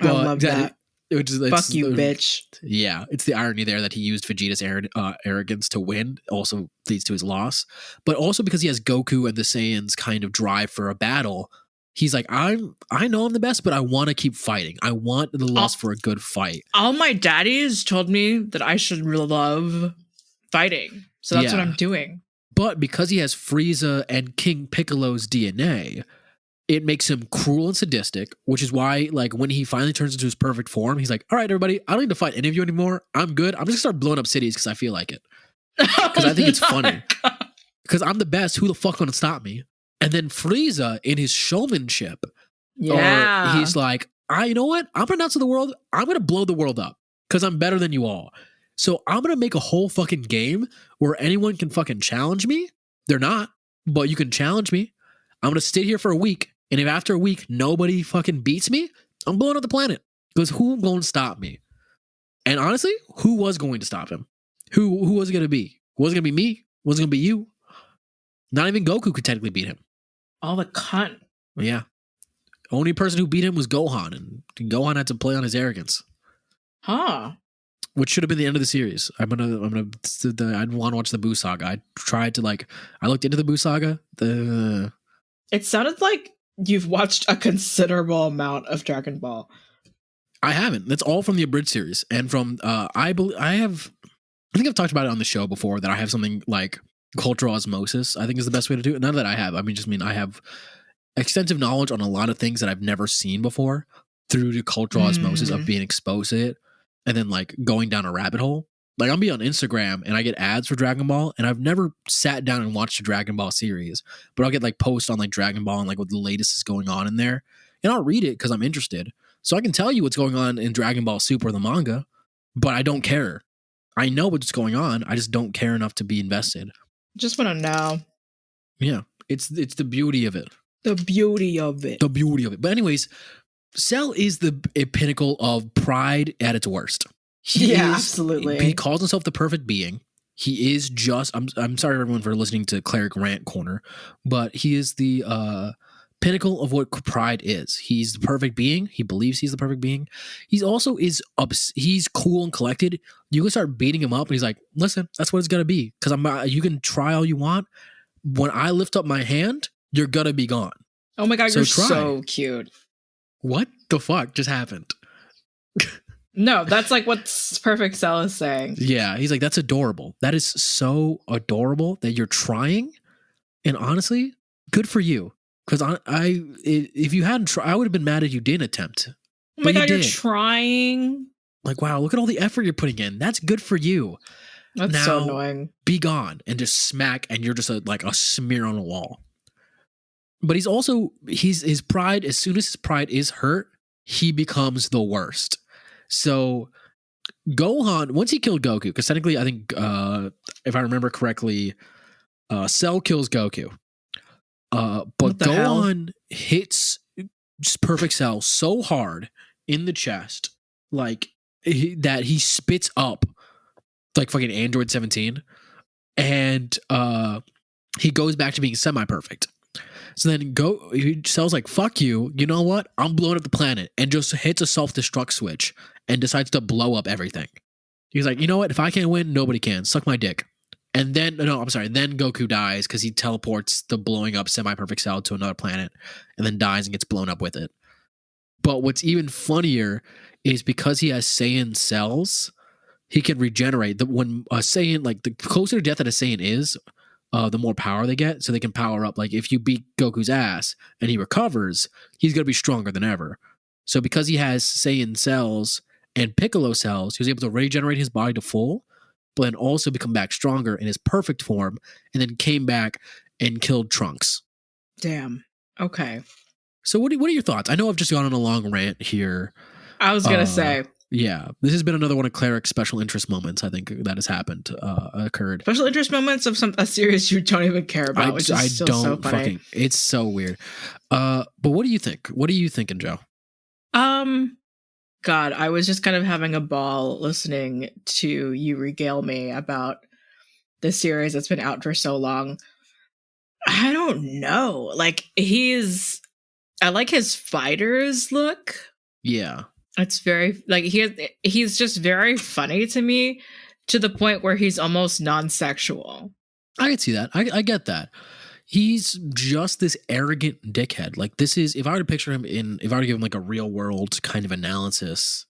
I love that. Fuck you, bitch. Yeah, it's the irony there that he used Vegeta's arrogance to win. Also leads to his loss, but also because he has Goku and the Saiyans kind of drive for a battle. He's like, I know I'm the best, but I want to keep fighting. I want the lust for a good fight. All my daddies told me that I should love fighting, so that's what I'm doing. But because he has Frieza and King Piccolo's DNA, it makes him cruel and sadistic, which is why, like, when he finally turns into his perfect form, he's like, all right, everybody, I don't need to fight any of you anymore. I'm good. I'm just gonna start blowing up cities because I feel like it. Because I think it's funny. Because I'm the best. Who the fuck gonna stop me? And then Frieza, in his showmanship, he's like, you know what? I'm pronounced to the world. I'm gonna blow the world up because I'm better than you all. So I'm going to make a whole fucking game where anyone can fucking challenge me. They're not, but you can challenge me. I'm going to sit here for a week. And if after a week, nobody fucking beats me, I'm blowing up the planet. Because who going to stop me? And honestly, who was going to stop him? Who was it going to be? Was it going to be me? Was it going to be you? Not even Goku could technically beat him. All the cunt. Yeah. Only person who beat him was Gohan. And Gohan had to play on his arrogance. Huh. Which should have been the end of the series. I want to watch the Buu saga. I looked into the Buu saga. It sounded like you've watched a considerable amount of Dragon Ball. I haven't. That's all from the abridged series, and from I think I've talked about it on the show before that I have something like cultural osmosis. I think is the best way to do it. None that I have. I mean I have extensive knowledge on a lot of things that I've never seen before through the cultural osmosis of being exposed to it, and then like going down a rabbit hole. Like I'll be on Instagram and I get ads for Dragon Ball, and I've never sat down and watched a Dragon Ball series, but I'll get like posts on like Dragon Ball and like what the latest is going on in there, and I'll read it because I'm interested. So I can tell you what's going on in Dragon Ball Super, the manga, but I don't care. I know what's going on. I just don't care enough to be invested. Just want to know. Yeah, it's the beauty of it. The beauty of it. The beauty of it. But anyways, Cell is the pinnacle of pride at its worst. Absolutely. He calls himself the perfect being. He is just. I'm sorry everyone for listening to Cleric Rant Corner, but he is the pinnacle of what pride is. He's the perfect being. He believes he's the perfect being. He's also he's cool and collected. You can start beating him up and he's like, listen, that's what it's gonna be. Because you can try all you want. When I lift up my hand, you're gonna be gone. Oh my god, So you're try. so cute. What the fuck just happened? No, that's like what Perfect Cell is saying. Yeah, he's like, that's adorable. That is so adorable that you're trying. And honestly, good for you. Because if you hadn't tried, I would have been mad if you didn't attempt. Oh my But god, you you're did. trying. Like, wow, look at all the effort you're putting in. That's good for you. That's so annoying. Be gone and just smack, and you're just like a smear on a wall. But he's also his pride. As soon as his pride is hurt, he becomes the worst. So Gohan, once he killed Goku, because technically, I think if I remember correctly, Cell kills Goku. But Gohan hits Perfect Cell so hard in the chest, like that he spits up like fucking Android 17, and he goes back to being semi-perfect. So then Cell's like, fuck you, you know what? I'm blowing up the planet, and just hits a self-destruct switch and decides to blow up everything. He's like, you know what? If I can't win, nobody can. Suck my dick. And then, then Goku dies because he teleports the blowing up semi-perfect Cell to another planet and then dies and gets blown up with it. But what's even funnier is because he has Saiyan cells, he can regenerate. When a Saiyan, like the closer to death that a Saiyan is, the more power they get. So they can power up. Like if you beat Goku's ass and he recovers, he's going to be stronger than ever. So because he has Saiyan cells and Piccolo cells, he was able to regenerate his body to full, but then also become back stronger in his perfect form, and then came back and killed Trunks. Damn. Okay. So what are your thoughts? I know I've just gone on a long rant here. I was gonna say. Yeah, this has been another one of Cleric's special interest moments, I think, that has occurred. Special interest moments of a series you don't even care about, which is still so funny. It's so weird. But what do you think? What are you thinking, Joe? God, I was just kind of having a ball listening to you regale me about this series that's been out for so long. I don't know. Like, I like his fighter's look. Yeah. It's very, like, he's just very funny to me, to the point where he's almost non-sexual. I can see that. I get that. He's just this arrogant dickhead. Like, this is, if I were to picture him if I were to give him like a real world kind of analysis,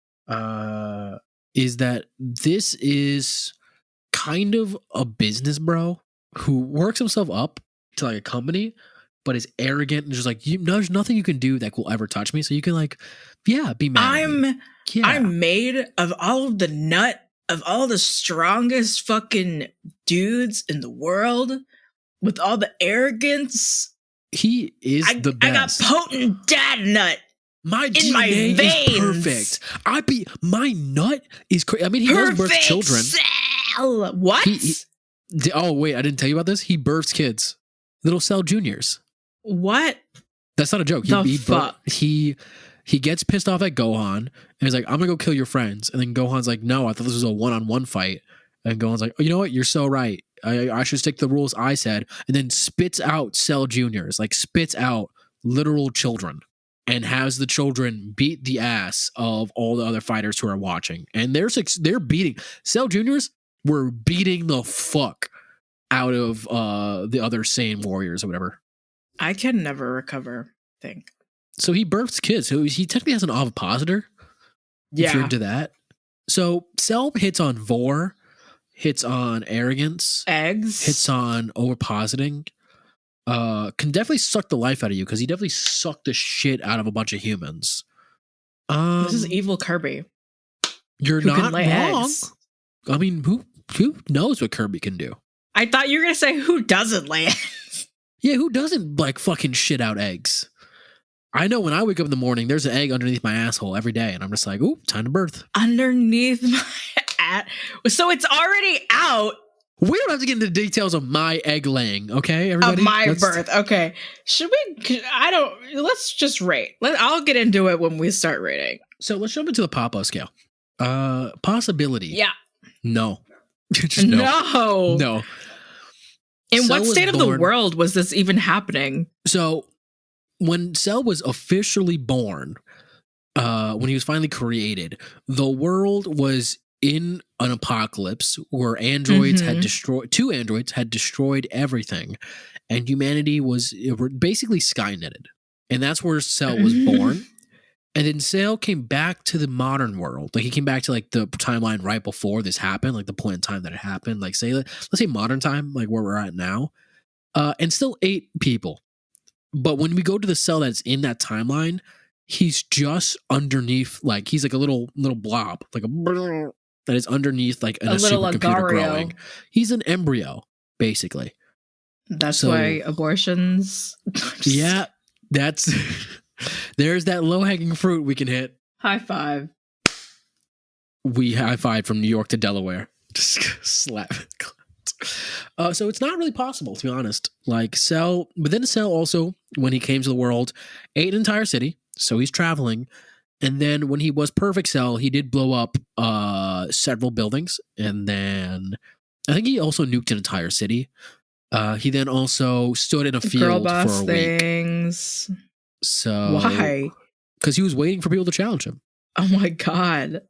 is that this is kind of a business bro who works himself up to like a company, but is arrogant and just like, there's nothing you can do that will ever touch me. So you can like, be mad. I'm made of all of the strongest fucking dudes in the world. With all the arrogance, he is the best. I got potent dad nut. My in DNA my veins. is perfect. My nut is crazy. I mean, he does birth children. Cell. What? Oh wait, I didn't tell you about this. He births kids, little Cell Juniors. What? That's not a joke. He gets pissed off at Gohan and he's like, "I'm gonna go kill your friends." And then Gohan's like, "No, I thought this was a one-on-one fight." And Gohan's like, "Oh, you know what? You're so right. I should stick to the rules I said," and then spits out Cell Juniors, like spits out literal children, and has the children beat the ass of all the other fighters who are watching. And they're beating Cell Juniors were beating the fuck out of the other Saiyan warriors or whatever. I can never recover, I think. So he births kids. So he technically has an ovipositor, if you're into that. So Cell hits on vor, hits on arrogance, Eggs. hits on overpositing. Can definitely suck the life out of you because he definitely sucked the shit out of a bunch of humans. This is evil Kirby. You're Who can not lay wrong. eggs. I mean, who knows what Kirby can do? I thought you were gonna say who doesn't lay eggs. Yeah, who doesn't like fucking shit out eggs? I know when I wake up in the morning, there's an egg underneath my asshole every day, and I'm just like, ooh, time to birth. Underneath my so it's already out We don't have to get into the details of my egg laying, okay, everybody? of my birth. Okay, should we? I don't. Let's just rate. I'll get into it when we start rating. So let's jump into the Papa scale. Possibility. Yeah. No. Just no. No. No. In Cell what was state of the born- world was this even happening? So when Cell was officially born, when he was finally created, the world was in an apocalypse where androids had destroyed, 2 androids had destroyed everything, and humanity was basically Skynetted. And that's where Cell was born. And then Cell came back to the modern world. Like he came back to like the timeline right before this happened, like the point in time that it happened. Like let's say modern time, like where we're at now, and still 8 people. But when we go to the Cell that's in that timeline, he's just underneath, like he's like a little blob, like a that is underneath like a little supercomputer Agario. growing. He's an embryo, basically. That's So- why abortions. Yeah, that's there's that low hanging fruit we can hit. High five. We high-fived from New York to Delaware. Just slap. So it's not really possible, to be honest. Like Cell, but then Cell also, when he came to the world, ate an entire city. So he's traveling. And then when he was Perfect Cell, he did blow up several buildings. And then I think he also nuked an entire city. He then also stood in a Girl field boss for a week. things. So Why? Because he was waiting for people to challenge him. Oh my god.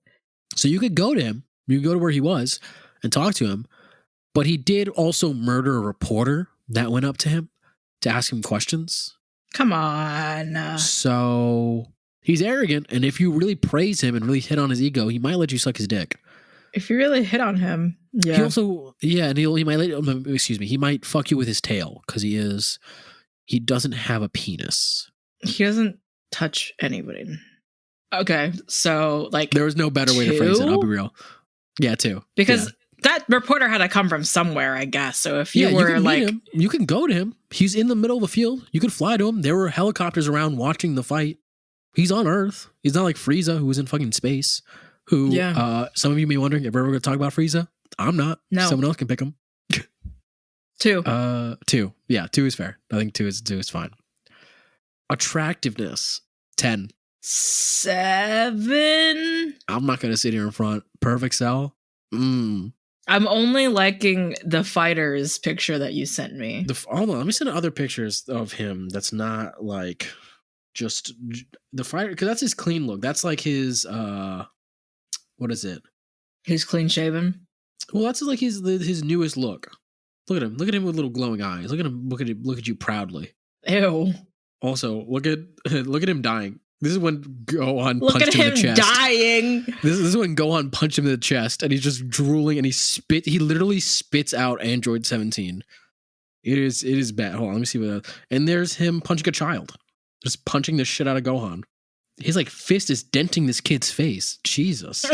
So you could go to him, you could go to where he was and talk to him, but he did also murder a reporter that went up to him to ask him questions. Come on. So he's arrogant, and if you really praise him and really hit on his ego, he might let you suck his dick. If you really hit on him, yeah. He also, yeah, and he might he might fuck you with his tail because he doesn't have a penis. He doesn't touch anybody. Okay, so like There was no better way to phrase it. I'll be 2? real. Yeah, 2. because Yeah. that reporter had to come from somewhere, I guess. So if you You were can meet like, him. You can go to him. He's in the middle of a field. You could fly to him. There were helicopters around watching the fight. He's on Earth. He's not like Frieza, who was in fucking space. Who, Yeah. some of you may be wondering if we're ever going to talk about Frieza. I'm not. No. Someone else can pick him. 2. 2. Yeah, 2 is fair. I think 2 is fine. Attractiveness, 10. 7. I'm not going to sit here in front. Perfect Cell. I'm only liking the fighter's picture that you sent me. Hold on, let me send other pictures of him. That's not like just the fighter, because that's his clean look. That's like his what is it? He's clean shaven. Well, that's like his newest look. Look at him. Look at him with little glowing eyes. Look at him. Look at you proudly. Ew. Also, look at him dying. This is when Gohan Look punched at him in him the chest. dying. This is when Gohan punched him in the chest, and he's just drooling, and he literally spits out Android 17. It is bad. Hold on, let me see what. And there's him punching a child, just punching the shit out of Gohan. His like fist is denting this kid's face. Jesus.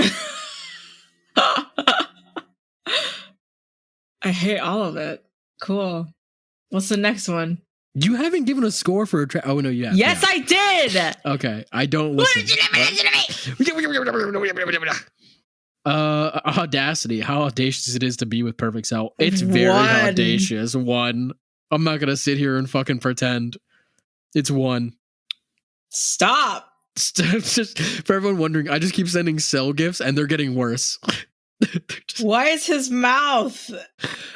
I hate all of it. Cool. What's the next one? You haven't given a score for oh no, you have. Yes, yeah. I did. Okay, I don't listen. Audacity. How audacious it is to be with Perfect Cell. It's very 1. audacious. 1. I'm not gonna sit here and fucking pretend. It's 1. Stop. Just for everyone wondering, I just keep sending Cell gifts and they're getting worse. Why is his mouth?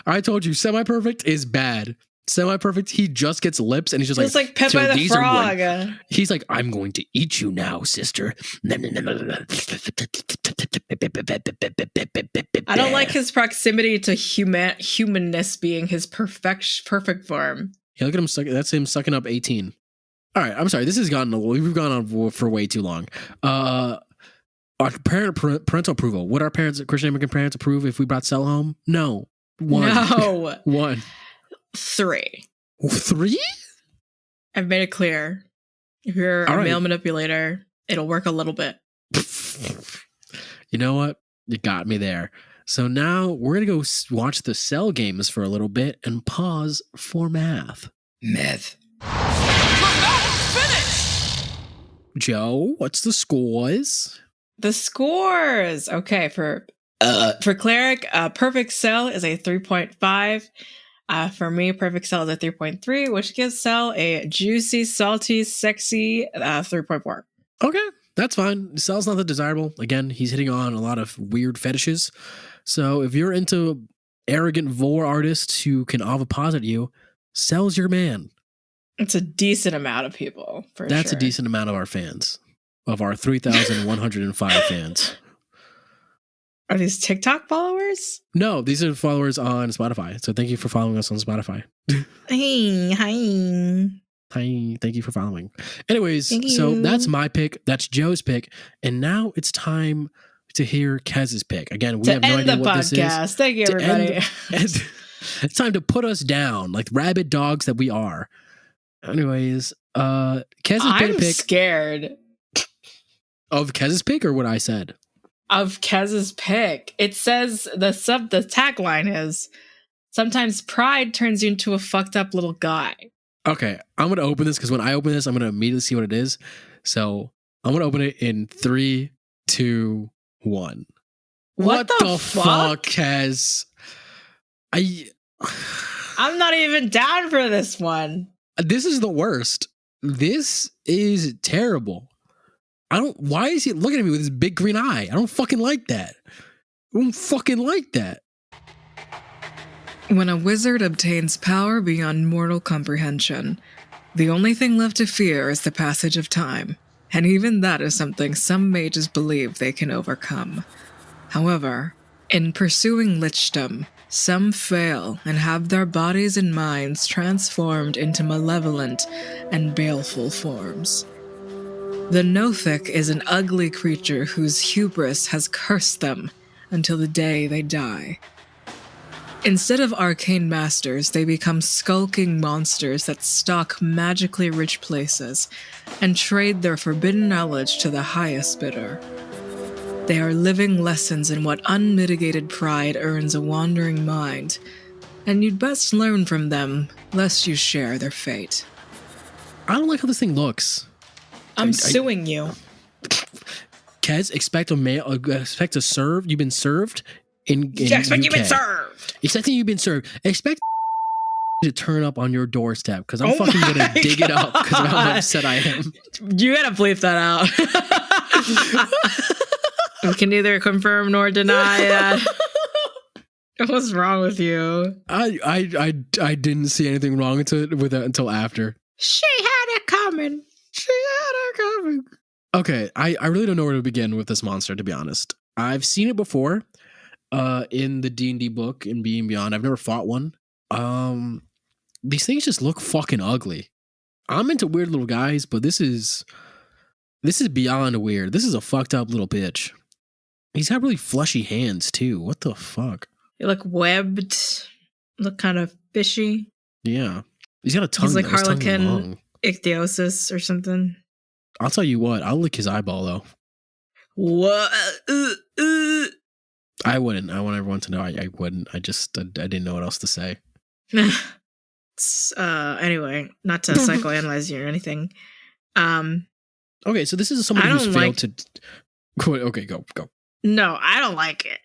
I told you, semi-perfect is bad. Semi-perfect, he just gets lips and he's just It's like Peppa "So the these are Frog. he's like, I'm going to eat you now, sister. I don't like his proximity to humanness being his perfect form. Yeah, look at him that's him sucking up 18. All right, I'm sorry. This has we've gone on for way too long. Parental approval. Would our parents, Christian American parents, approve if we brought Cell home? No. One. No. 1. 3. 3? I've made it clear. If you're All a right. male manipulator, it'll work a little bit. You know what? You got me there. So now we're going to go watch the Cell games for a little bit and pause for math. Myth. Joe, what's the scores? The scores. Okay, for cleric, perfect cell is a 3.5. For me, perfect cell is a 3.3, which gives cell a juicy, salty, sexy 3.4. Okay, that's fine. Cell's not that desirable. Again, he's hitting on a lot of weird fetishes. So if you're into arrogant vor artists who can oviposit you, Cell's your man. It's a decent amount of people, for That's sure. a decent amount of our fans, of our 3,105 fans. Are these TikTok followers? No, these are followers on Spotify. So thank you for following us on Spotify. Hi. Hi, thank you for following. Anyways, Thank so you. that's my pick. That's Joe's pick. And now it's time to hear Kez's pick. Again, we To have no end idea the what this podcast. is. Thank you, To end- everybody. It's time to put us down like rabid dogs that we are. Anyways, Kez's I'm pick scared of Kez's pick or what I said? of Kez's pick. It says the tagline is sometimes pride turns you into a fucked up little guy. Okay, I'm going to open this because when I open this, I'm going to immediately see what it is. So I'm going to open it in 3, 2, 1. What the fuck? Kez? I'm not even down for this one. This is the worst. This is terrible. Why is he looking at me with his big green eye? I don't fucking like that. I don't fucking like that. When a wizard obtains power beyond mortal comprehension, the only thing left to fear is the passage of time, and even that is something some mages believe they can overcome. However, in pursuing lichdom, some fail and have their bodies and minds transformed into malevolent and baleful forms. The Nothic is an ugly creature whose hubris has cursed them until the day they die. Instead of arcane masters, they become skulking monsters that stalk magically rich places and trade their forbidden knowledge to the highest bidder. They are living lessons in what unmitigated pride earns a wandering mind, and you'd best learn from them lest you share their fate. I don't like how this thing looks. I'm suing you. Kez, expect to serve. You've been served in Expect UK. you've been served. Expecting you've been served. Expect to turn up on your doorstep because I'm Oh fucking gonna my dig it up because of how God. upset I am. You gotta bleep that out. We can neither confirm nor deny that. What's wrong with you? I didn't see anything wrong with that until after. She had it coming. She had her coming. Okay, I really don't know where to begin with this monster, to be honest. I've seen it before in the D&D book in Beyond. I've never fought one. These things just look fucking ugly. I'm into weird little guys, but this is beyond weird. This is a fucked up little bitch. He's got really fleshy hands too. What the fuck? You look webbed. Look kind of fishy. Yeah. He's got a tongue. He's like though. His tongue is Harlequin long. ichthyosis or something. I'll tell you what. I'll lick his eyeball though. What? I wouldn't. I want everyone to know I wouldn't. I didn't know what else to say. Anyway, not to psychoanalyze you or anything. Okay, so this is somebody I who's don't failed to. Okay, go. No, I don't like it.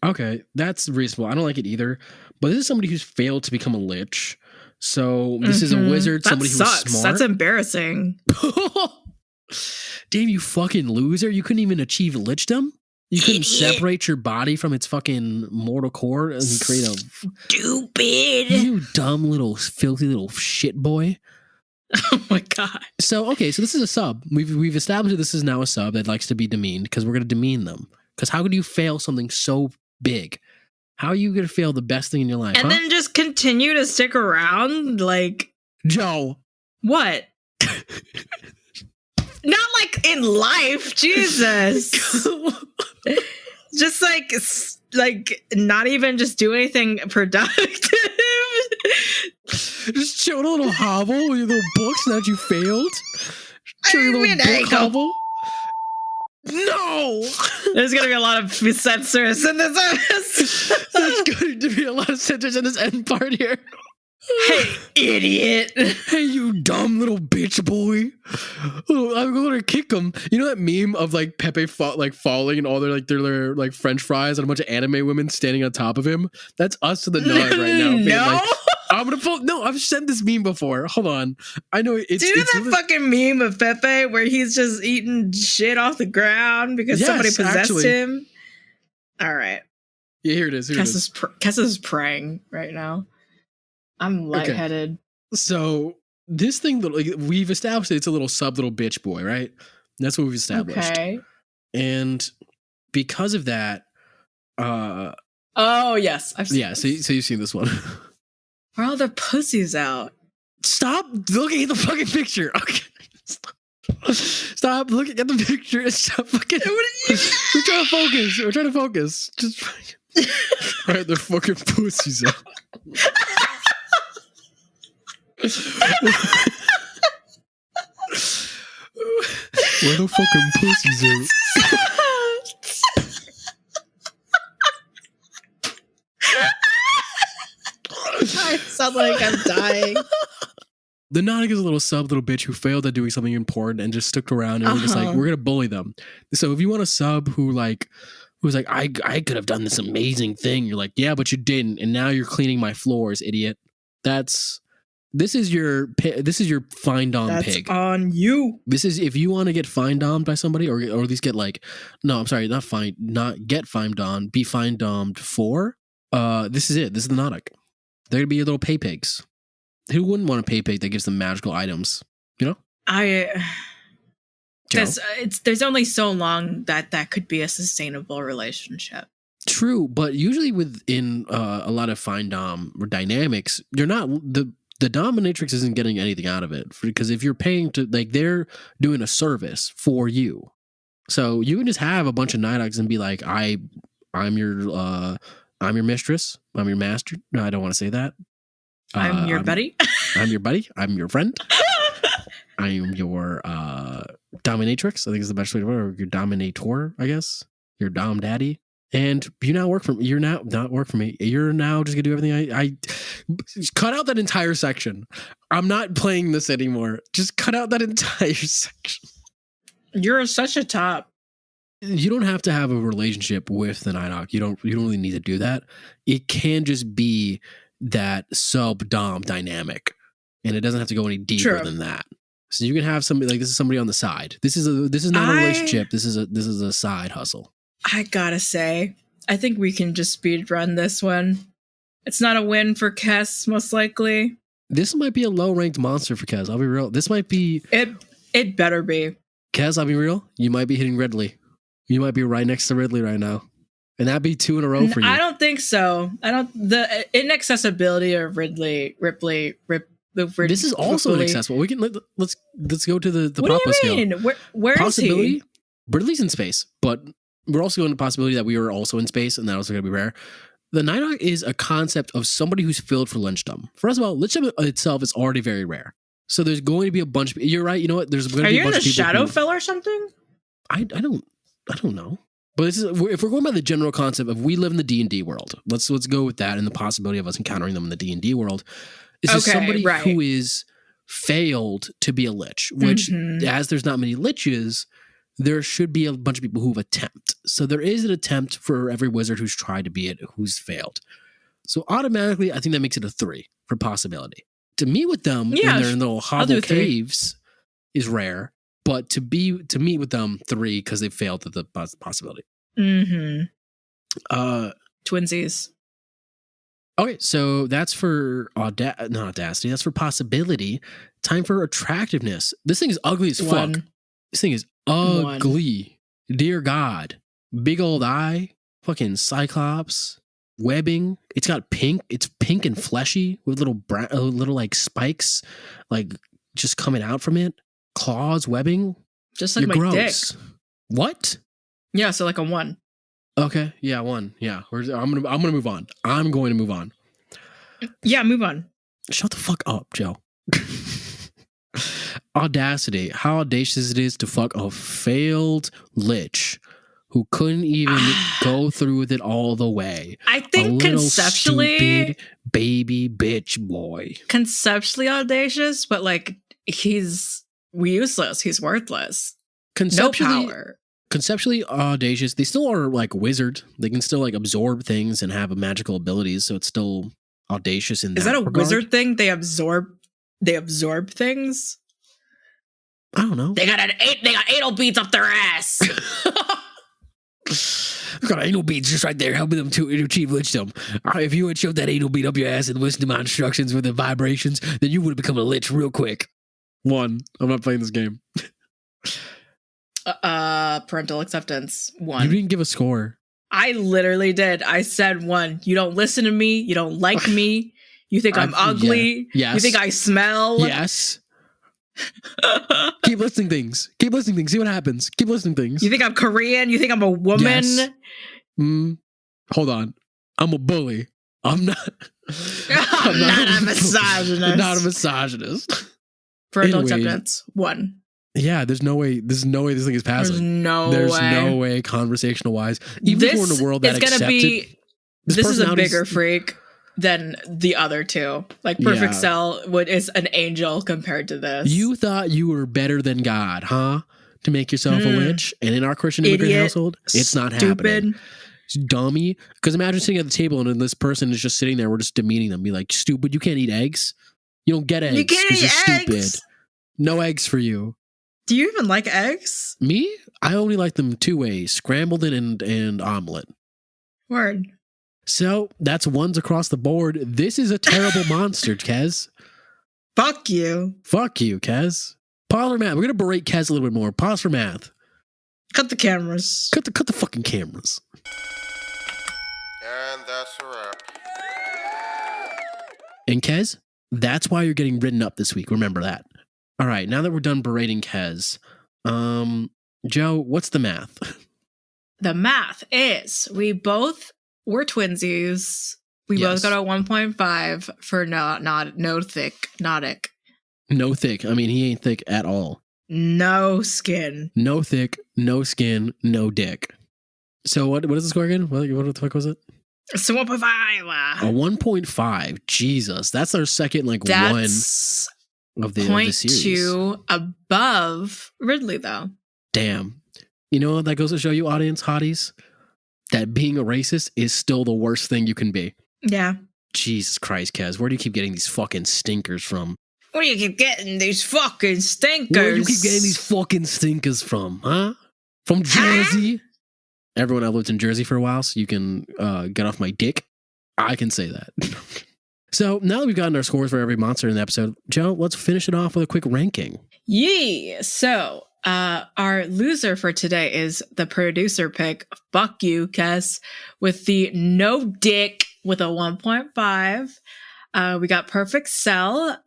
Okay, that's reasonable. I don't like it either. But this is somebody who's failed to become a lich. So this is a wizard, That somebody sucks. who's smart. That's embarrassing. Damn, you fucking loser. You couldn't even achieve lichdom? You couldn't separate your body from its fucking mortal core and create a... Stupid. You dumb little, filthy little shit boy. Oh my god. So, okay, so this is a sub. We've established that this is now a sub that likes to be demeaned because we're going to demean them. Because how could you fail something so big? How are you going to fail the best thing in your life? And then just continue to stick around? Like, Joe. what? Not like in life, Jesus. Just like not even just do anything productive. Just showing a little hovel with your little books now that you failed. Show your little book hovel. No! There's gonna be a lot of censors in this episode. There's going to be a lot of censors in this end part here. Hey, idiot. Hey, you dumb little bitch boy. Oh, I'm going to kick him. You know that meme of like Pepe falling and all their like French fries and a bunch of anime women standing on top of him? That's us to the nod right now. Being No. Like, I'm gonna fall. No, I've sent this meme before. Hold on. I know it's. Do you know it's that fucking meme of Pepe where he's just eating shit off the ground because Yes, somebody possessed actually. him? All right. Yeah, here it is. Kess is praying right now. I'm lightheaded. So this thing, like, we've established that it's a little bitch boy, right? That's what we've established. Okay. And because of that, Oh yes, I've seen yeah. this. So you've seen this one. Where are all the pussies out? Stop looking at the fucking picture. Okay. Stop looking at the picture and stop fucking. We're trying to focus. We're trying to focus. Just right, they're fucking pussies out. Where the fucking pussies out? I sound like I'm dying. The Nautic is a little bitch who failed at doing something important and just stuck around, and we're just like, we're gonna bully them. So if you want a sub who's like, I could have done this amazing thing, you're like, yeah, but you didn't, and now you're cleaning my floors, idiot. This is your fine dom That's pig. on you. This is if you want to get fine dommed by somebody, or at least get like, no, I'm sorry, not get fine dommed, be fine dommed for. This is it. This is the Nautic. They're gonna be your little pay pigs. Who wouldn't want a pay pig that gives them magical items? You know? There's only so long that could be a sustainable relationship. True, but usually within a lot of fine dom dynamics, you're not the dominatrix isn't getting anything out of it, because if you're paying to, like, they're doing a service for you, so you can just have a bunch of Nidocs and be like, I'm your mistress, I'm your master. No, I don't want to say that. I'm your buddy. I'm your buddy. I'm your friend. I am your dominatrix. I think is the best way to put it. Or your dominator, I guess. Your dom daddy. And you now work for me. You're now not work for me. You're now just gonna do everything. I cut out that entire section. I'm not playing this anymore. Just cut out that entire section. You're such a top. You don't have to have a relationship with the Nidoc. You don't really need to do that. It can just be that sub dom dynamic, and it doesn't have to go any deeper than that. So you can have somebody like, this is somebody on the side. This is not a relationship. This is a side hustle. I gotta say, I think we can just speed run this one. It's not a win for Kess, most likely. This might be a low ranked monster for Kez. I'll be real. This might be it better be. Kez, I'll be real. You might be hitting Ridley. You might be right next to Ridley right now. And that'd be 2 in a row for you. I don't think so. The inaccessibility of Ripley. This is also inaccessible. We can let's go to the what Papa do you mean? scale. Where is he? Ridley's in space, but we're also going to the possibility that we are also in space, and that also going to be rare. The Nidoc is a concept of somebody who's filled for lynchdom. First of all, lynchdom itself is already very rare. So there's going to be a bunch of, you're right, you know what? There's going to be a bunch of people. Are you in the Shadowfell or something? I don't know. But this is, if we're going by the general concept of we live in the D&D world, let's go with that and the possibility of us encountering them in the D&D world. This is somebody who is failed to be a lich, which as there's not many liches, there should be a bunch of people who've attempted. So there is an attempt for every wizard who's tried to be it, who's failed. So automatically, I think that makes it a 3 for possibility. To meet with them in their little hovel caves is rare, but to meet with them 3 because they failed at the possibility. Twinsies. Okay, so that's for not audacity. That's for possibility. Time for attractiveness. This thing is ugly as fuck. This thing is ugly. Dear God. Big old eye. Fucking cyclops. Webbing. It's got pink. It's pink and fleshy with little like spikes, like just coming out from it. Claws, webbing. Just like You're my gross. dick. What? Yeah, so like a 1. Okay, yeah, 1. Yeah, I'm gonna move on. I'm going to move on. Yeah, move on. Shut the fuck up, Joe. Audacity. How audacious it is to fuck a failed lich who couldn't even go through with it all the way. I think a little conceptually, stupid baby bitch boy. conceptually audacious, but like he's useless. He's worthless. No Conceptually, power. conceptually audacious. They still are like wizard. They can still like absorb things and have magical abilities. So it's still audacious in Is that a regard. wizard thing? They absorb things. I don't know. They got anal beads up their ass. I've got anal beads just right there, helping them to achieve lichdom. If you had shoved that anal bead up your ass and listened to my instructions with the vibrations, then you would have become a lich real quick. 1. I'm not playing this game. Parental acceptance. 1. You didn't give a score. I literally did. I said 1. You don't listen to me. You don't like me. You think I'm ugly. Yeah. Yes. You think I smell. Yes. Keep listing things. Keep listing things. See what happens. Keep listing things. You think I'm Korean. You think I'm a woman. Yes. Hold on. I'm a bully. I'm not. I'm not a misogynist. Not a misogynist. Parental Anyway. acceptance. 1. Yeah, there's no way this thing is passing. There's no way conversational wise. Even if we're in a world that is gonna accepted, this is a personality's- bigger freak than the other two. Like Perfect Yeah. Cell is an angel compared to this. You thought you were better than God, huh? To make yourself a witch, and in our Christian immigrant Idiot. household, it's not Stupid. happening. Dummy. Because imagine sitting at the table and then this person is just sitting there. We're just demeaning them. Be like, stupid. You can't eat eggs. You don't get eggs You can't because eat you're eggs. stupid. No eggs for you. Do you even like eggs? Me? I only like them 2 ways: scrambled and omelet. Word. So that's 1s across the board. This is a terrible monster, Kez. Fuck you. Fuck you, Kez. Pause for math. We're gonna berate Kez a little bit more. Pause for math. Cut the cameras. Cut the fucking cameras. And that's a wrap. And Kez, that's why you're getting written up this week. Remember that. All right, now that we're done berating Kez, Joe, what's the math? The math is we're twinsies. We Yes. both got a 1.5 for no thick. No thick. I mean, he ain't thick at all. No skin. No thick, no skin, no dick. So what is the score again? What the fuck was it? So 1.5. A 1.5. Jesus, that's our second That's one of the series. 0.2 above Ridley, though. Damn. You know what that goes to show you, audience hotties? That being a racist is still the worst thing you can be. Yeah. Jesus Christ, Kez, where do you keep getting these fucking stinkers from? Where do you keep getting these fucking stinkers? Where do you keep getting these fucking stinkers from, huh? From Jersey? Everyone, I lived in Jersey for a while, so you can get off my dick. I can say that. So now that we've gotten our scores for every monster in the episode, Joe, let's finish it off with a quick ranking. Yee. So, our loser for today is the producer pick. Fuck you, Kes, with the no dick with a 1.5. We got Perfect Cell,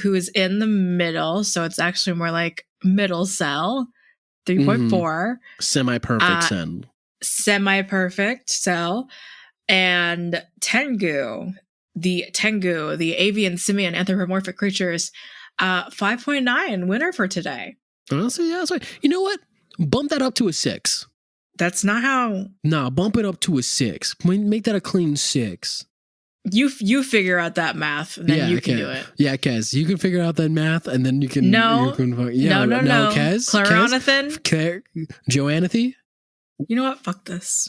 who is in the middle. So it's actually more like middle cell, 3.4. Semi-perfect sen. Semi-perfect cell. And Tengu, the avian simian anthropomorphic creatures, 5.9 winner for today. Honestly, yeah, that's right. You know what? Bump that up to a 6. That's not how Nah, bump it up to a 6. Make that a clean 6. you figure out that math, and then you can do it. Yeah, Kez, you can figure out that math, and then you can. No. You can, No. Kez, Claronathan. Joannathy. You know what? Fuck this.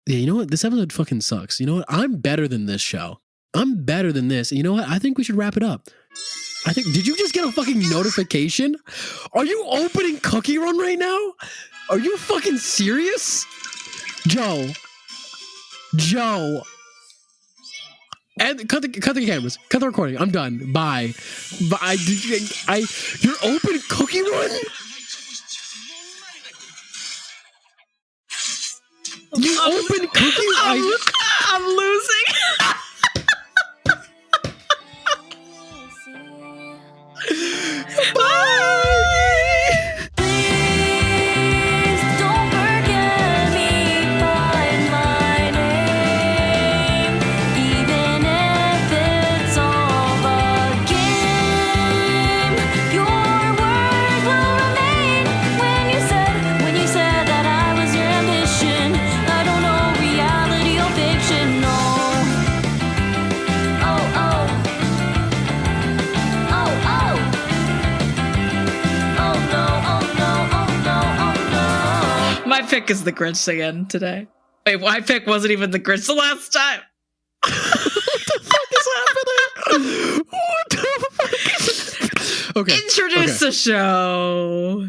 Yeah, you know what? This episode fucking sucks. You know what? I'm better than this show. I'm better than this. You know what? I think we should wrap it up. Did you just get a fucking notification? Are you opening Cookie Run right now? Are you fucking serious? Joe. And cut the cameras. Cut the recording. I'm done. Bye. You're opening Cookie Run? You open Cookie Run? I'm losing. Bye. my pick is the Grinch again today. Wait, my pick wasn't even the Grinch the last time. What the fuck is happening? What the fuck is happening? Okay. Introduce the show.